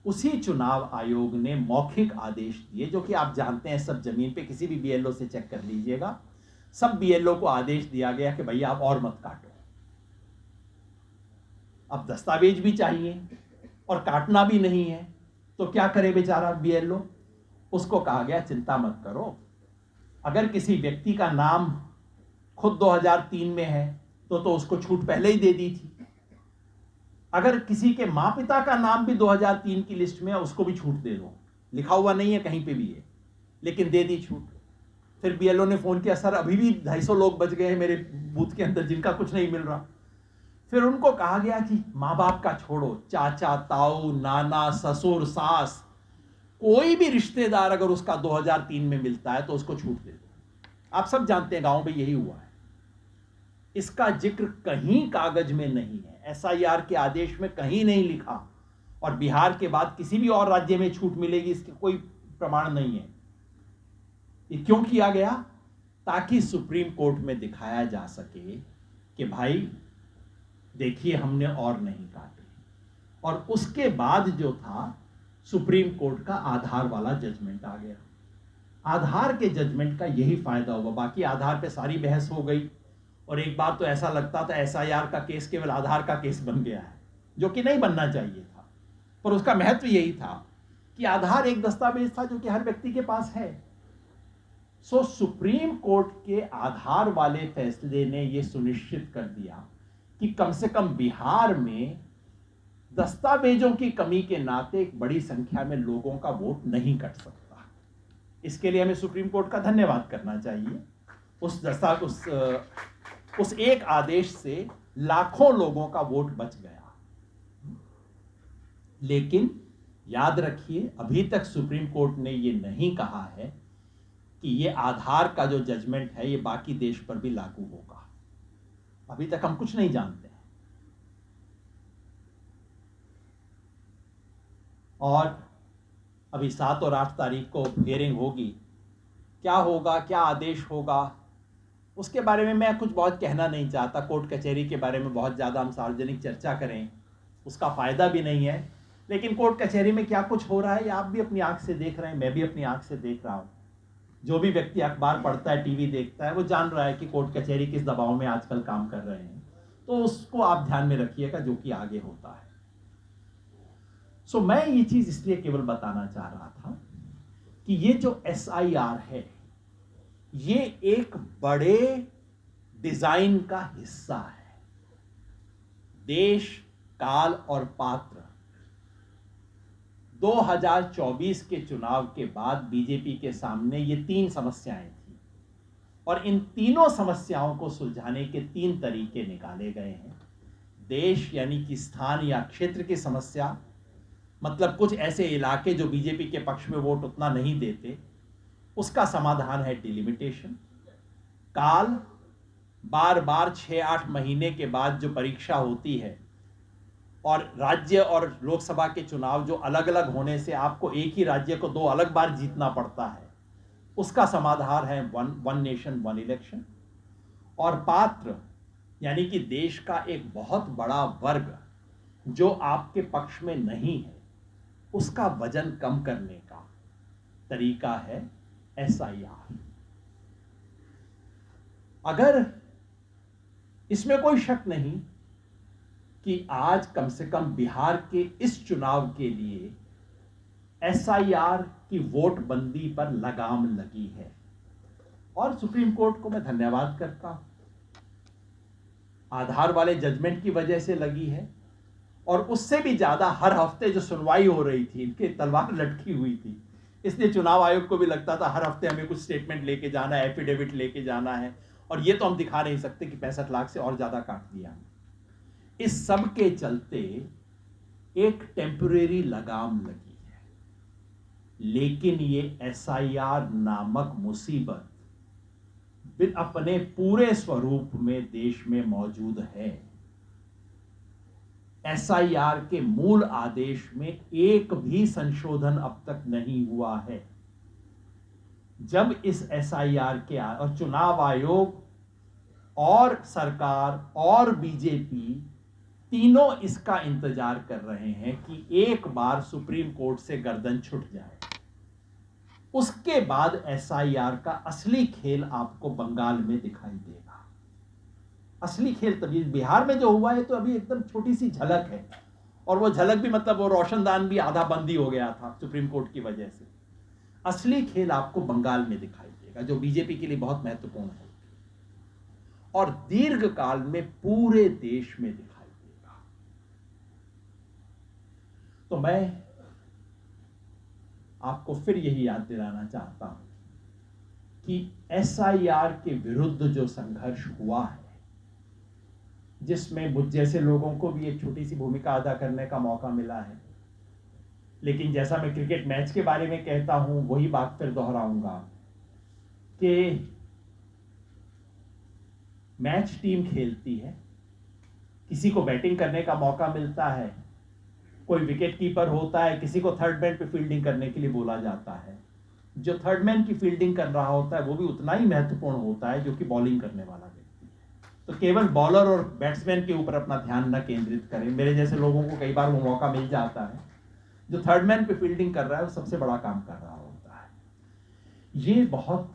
उसी चुनाव आयोग ने मौखिक आदेश दिए, जो कि आप जानते हैं, सब जमीन पे किसी भी बीएलओ से चेक कर लीजिएगा, सब बीएलओ को आदेश दिया गया कि भैया आप और मत काटो। अब दस्तावेज भी चाहिए और काटना भी नहीं है तो क्या करे बेचारा बीएलओ? उसको कहा गया चिंता मत करो, अगर किसी व्यक्ति का नाम खुद 2003 में है तो उसको छूट पहले ही दे दी थी, अगर किसी के माँ पिता का नाम भी 2003 की लिस्ट में है उसको भी छूट दे दो, लिखा हुआ नहीं है कहीं पे भी है लेकिन दे दी छूट। फिर बीएलओ ने फोन किया सर अभी भी 250 लोग बच गए हैं मेरे बूथ के अंदर जिनका कुछ नहीं मिल रहा। फिर उनको कहा गया कि माँ बाप का छोड़ो, चाचा, ताऊ, नाना, ससुर, सास, कोई भी रिश्तेदार अगर उसका 2003 में मिलता है तो उसको छूट दे दो। आप सब जानते हैं गांव में यही हुआ है। इसका जिक्र कहीं कागज में नहीं है, एसआईआर के आदेश में कहीं नहीं लिखा, और बिहार के बाद किसी भी और राज्य में छूट मिलेगी इसके कोई प्रमाण नहीं है। ये क्यों किया गया? ताकि सुप्रीम कोर्ट में दिखाया जा सके कि भाई देखिए हमने और नहीं काटे। और उसके बाद जो था सुप्रीम कोर्ट का आधार वाला जजमेंट आ गया। आधार के जजमेंट का यही फायदा हुआ, बाकी आधार पे सारी बहस हो गई और एक बार तो ऐसा लगता था एसआईआर का केस केवल आधार का केस बन गया है, जो कि नहीं बनना चाहिए था। पर उसका महत्व यही था कि आधार एक दस्तावेज था जो कि हर व्यक्ति के पास है। सो सुप्रीम कोर्ट के आधार वाले फैसले ने यह सुनिश्चित कर दिया कि कम से कम बिहार में दस्तावेजों की कमी के नाते एक बड़ी संख्या में लोगों का वोट नहीं कट सकता। इसके लिए हमें सुप्रीम कोर्ट का धन्यवाद करना चाहिए। उस एक आदेश से लाखों लोगों का वोट बच गया। लेकिन याद रखिए, अभी तक सुप्रीम कोर्ट ने यह नहीं कहा है कि यह आधार का जो जजमेंट है यह बाकी देश पर भी लागू होगा। अभी तक हम कुछ नहीं जानते हैं। और अभी 7 और 8 तारीख को हियरिंग होगी। क्या होगा, क्या आदेश होगा, उसके बारे में मैं कुछ बहुत कहना नहीं चाहता। कोर्ट कचहरी के बारे में बहुत ज़्यादा हम सार्वजनिक चर्चा करें, उसका फ़ायदा भी नहीं है। लेकिन कोर्ट कचहरी में क्या कुछ हो रहा है, आप भी अपनी आंख से देख रहे हैं, मैं भी अपनी आंख से देख रहा हूँ। जो भी व्यक्ति अखबार पढ़ता है, टीवी देखता है, वो जान रहा है कि कोर्ट कचहरी किस दबाव में आजकल काम कर रहे हैं। तो उसको आप ध्यान में रखिएगा जो कि आगे होता है। सो मैं ये चीज़ इसलिए केवल बताना चाह रहा था कि ये जो एसआईआर है ये एक बड़े डिजाइन का हिस्सा है। देश, काल और पात्र 2024 के चुनाव के बाद बीजेपी के सामने ये 3 समस्याएं थी और इन तीनों समस्याओं को सुलझाने के 3 तरीके निकाले गए हैं। देश यानी कि स्थान या क्षेत्र की समस्या, मतलब कुछ ऐसे इलाके जो बीजेपी के पक्ष में वोट उतना नहीं देते, उसका समाधान है डिलिमिटेशन। काल, बार बार 6-8 महीने के बाद जो परीक्षा होती है और राज्य और लोकसभा के चुनाव जो अलग अलग होने से आपको एक ही राज्य को 2 अलग बार जीतना पड़ता है, उसका समाधान है वन नेशन वन इलेक्शन। और पात्र यानी कि देश का एक बहुत बड़ा वर्ग जो आपके पक्ष में नहीं है, उसका वजन कम करने का तरीका है एसआईआर। अगर इसमें कोई शक नहीं कि आज कम से कम बिहार के इस चुनाव के लिए एसआईआर की वोट बंदी पर लगाम लगी है और सुप्रीम कोर्ट को मैं धन्यवाद करता हूं। आधार वाले जजमेंट की वजह से लगी है और उससे भी ज्यादा हर हफ्ते जो सुनवाई हो रही थी, इनके तलवार लटकी हुई थी, इसलिए चुनाव आयोग को भी लगता था हर हफ्ते हमें कुछ स्टेटमेंट लेके जाना है, एफिडेविट लेके जाना है, और ये तो हम दिखा नहीं सकते कि 65 लाख से और ज्यादा काट दिया। इस सब के चलते एक टेम्परेरी लगाम लगी है, लेकिन ये एसआईआर नामक मुसीबत अपने पूरे स्वरूप में देश में मौजूद है। एसआईआर के मूल आदेश में एक भी संशोधन अब तक नहीं हुआ है। जब इस एसआईआर के और चुनाव आयोग और सरकार और बीजेपी तीनों इसका इंतजार कर रहे हैं कि एक बार सुप्रीम कोर्ट से गर्दन छूट जाए, उसके बाद एसआईआर का असली खेल आपको बंगाल में दिखाई देगा। असली खेल तभी बिहार में जो हुआ है तो अभी एकदम छोटी सी झलक है, और वो झलक भी मतलब वो रोशनदान भी आधा बंद ही हो गया था सुप्रीम कोर्ट की वजह से। असली खेल आपको बंगाल में दिखाई देगा, जो बीजेपी के लिए बहुत महत्वपूर्ण है और दीर्घ काल में पूरे देश में दिखाई देगा। तो मैं आपको फिर यही याद दिलाना चाहता हूं कि एसआईआर के विरुद्ध जो संघर्ष हुआ है, जिसमें मुझ जैसे लोगों को भी एक छोटी सी भूमिका अदा करने का मौका मिला है, लेकिन जैसा मैं क्रिकेट मैच के बारे में कहता हूं वही बात फिर दोहराऊंगा कि मैच टीम खेलती है, किसी को बैटिंग करने का मौका मिलता है, कोई विकेट कीपर होता है, किसी को थर्ड मैन पे फील्डिंग करने के लिए बोला जाता है। जो थर्ड मैन की फील्डिंग कर रहा होता है वो भी उतना ही महत्वपूर्ण होता है जो कि बॉलिंग करने वाला व्यक्ति है। तो केवल बॉलर और बैट्समैन के ऊपर अपना ध्यान न केंद्रित करें। मेरे जैसे लोगों को कई बार वो मौका मिल जाता है, जो थर्ड मैन पे फील्डिंग कर रहा है वो सबसे बड़ा काम कर रहा होता है। ये बहुत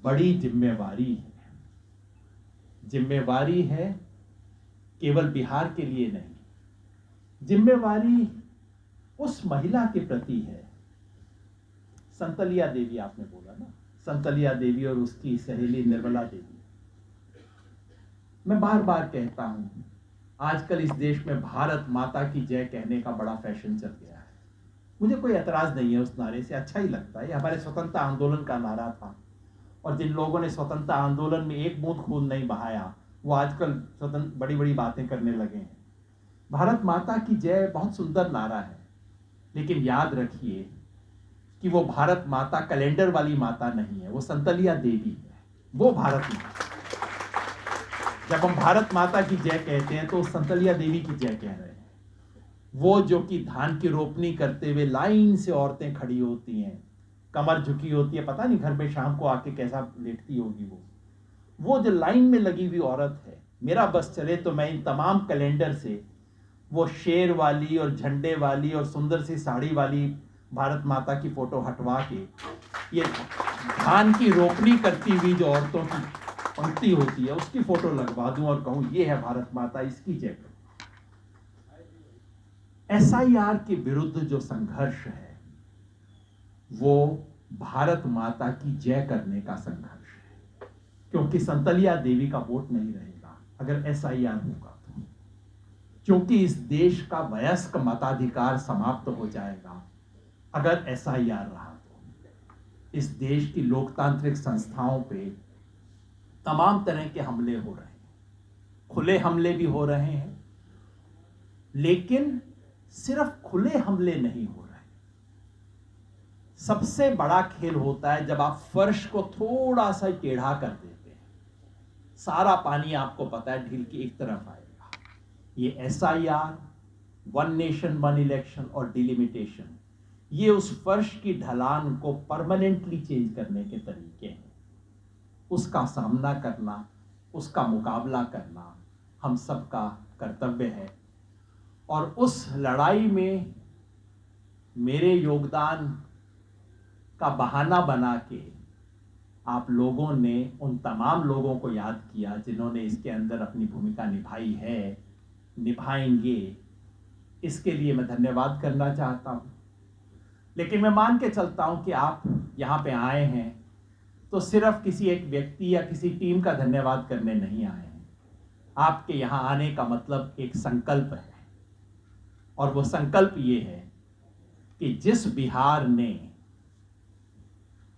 बड़ी जिम्मेवारी है जिम्मेवारी है केवल बिहार के लिए नहीं, जिम्मेवारी उस महिला के प्रति है। संतलिया देवी आपने बोला ना, संतलिया देवी और उसकी सहेली निर्मला देवी। मैं बार बार कहता हूं, आजकल इस देश में भारत माता की जय कहने का बड़ा फैशन चल गया है। मुझे कोई एतराज नहीं है उस नारे से, अच्छा ही लगता है। हमारे स्वतंत्रता आंदोलन का नारा था, और जिन लोगों ने स्वतंत्रता आंदोलन में एक बूंद खून नहीं बहाया, वो आजकल स्वतंत्र बड़ी बड़ी बातें करने लगे हैं। भारत माता की जय बहुत सुंदर नारा है, लेकिन याद रखिए कि वो भारत माता कैलेंडर वाली माता नहीं है, वो संतलिया देवी है, वो भारत माता। जब हम भारत माता की जय कहते हैं तो संतलिया देवी की जय कह रहे हैं। वो जो कि धान की रोपनी करते हुए लाइन से औरतें खड़ी होती हैं, कमर झुकी होती है, पता नहीं घर पे शाम को आके कैसा लेटती होगी वो जो लाइन में लगी हुई औरत है। मेरा बस चले तो मैं इन तमाम कैलेंडर से वो शेर वाली और झंडे वाली और सुंदर सी साड़ी वाली भारत माता की फोटो हटवा के ये धान की रोपनी करती हुई जो औरतों की पंक्ति होती है उसकी फोटो लगवा दूं और कहूं ये है भारत माता, इसकी जय करूं। SIR के विरुद्ध जो संघर्ष है वो भारत माता की जय करने का संघर्ष है, क्योंकि संतलिया देवी का वोट नहीं रहेगा अगर SIR होगा तो, क्योंकि इस देश का वयस्क मताधिकार समाप्त हो जाएगा अगर SIR रहा तो। इस देश की लोकतांत्रिक संस्थाओं पे तमाम तरह के हमले हो रहे हैं, खुले हमले भी हो रहे हैं, लेकिन सिर्फ खुले हमले नहीं हो रहे। सबसे बड़ा खेल होता है जब आप फर्श को थोड़ा सा टेढ़ा कर देते हैं, सारा पानी आपको पता है ढील की एक तरफ आएगा। ये SIR, one nation one election और डिलिमिटेशन, ये उस फर्श की ढलान को परमानेंटली चेंज करने के तरीके हैं। उसका सामना करना, उसका मुकाबला करना हम सबका कर्तव्य है, और उस लड़ाई में मेरे योगदान का बहाना बना के आप लोगों ने उन तमाम लोगों को याद किया जिन्होंने इसके अंदर अपनी भूमिका निभाई है, निभाएंगे। इसके लिए मैं धन्यवाद करना चाहता हूँ। लेकिन मैं मान के चलता हूँ कि आप यहाँ पे आए हैं तो सिर्फ किसी एक व्यक्ति या किसी टीम का धन्यवाद करने नहीं आए हैं। आपके यहाँ आने का मतलब एक संकल्प है, और वो संकल्प ये है कि जिस बिहार ने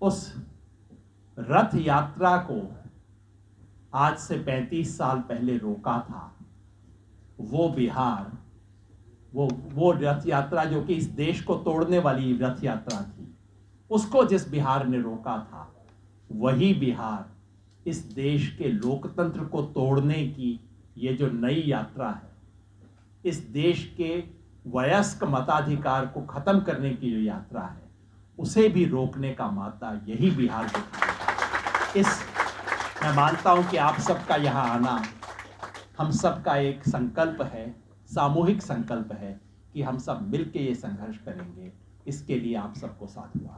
उस रथ यात्रा को आज से 35 साल पहले रोका था, वो बिहार, वो रथ यात्रा जो कि इस देश को तोड़ने वाली रथ यात्रा थी, उसको जिस बिहार ने रोका था, वही बिहार इस देश के लोकतंत्र को तोड़ने की ये जो नई यात्रा है, इस देश के वयस्क मताधिकार को खत्म करने की जो यात्रा है, उसे भी रोकने का माता यही बिहार को था। मैं मानता हूं कि आप सबका यहाँ आना हम सबका एक संकल्प है, सामूहिक संकल्प है कि हम सब मिलकर ये संघर्ष करेंगे। इसके लिए आप सबको साथ हुआ।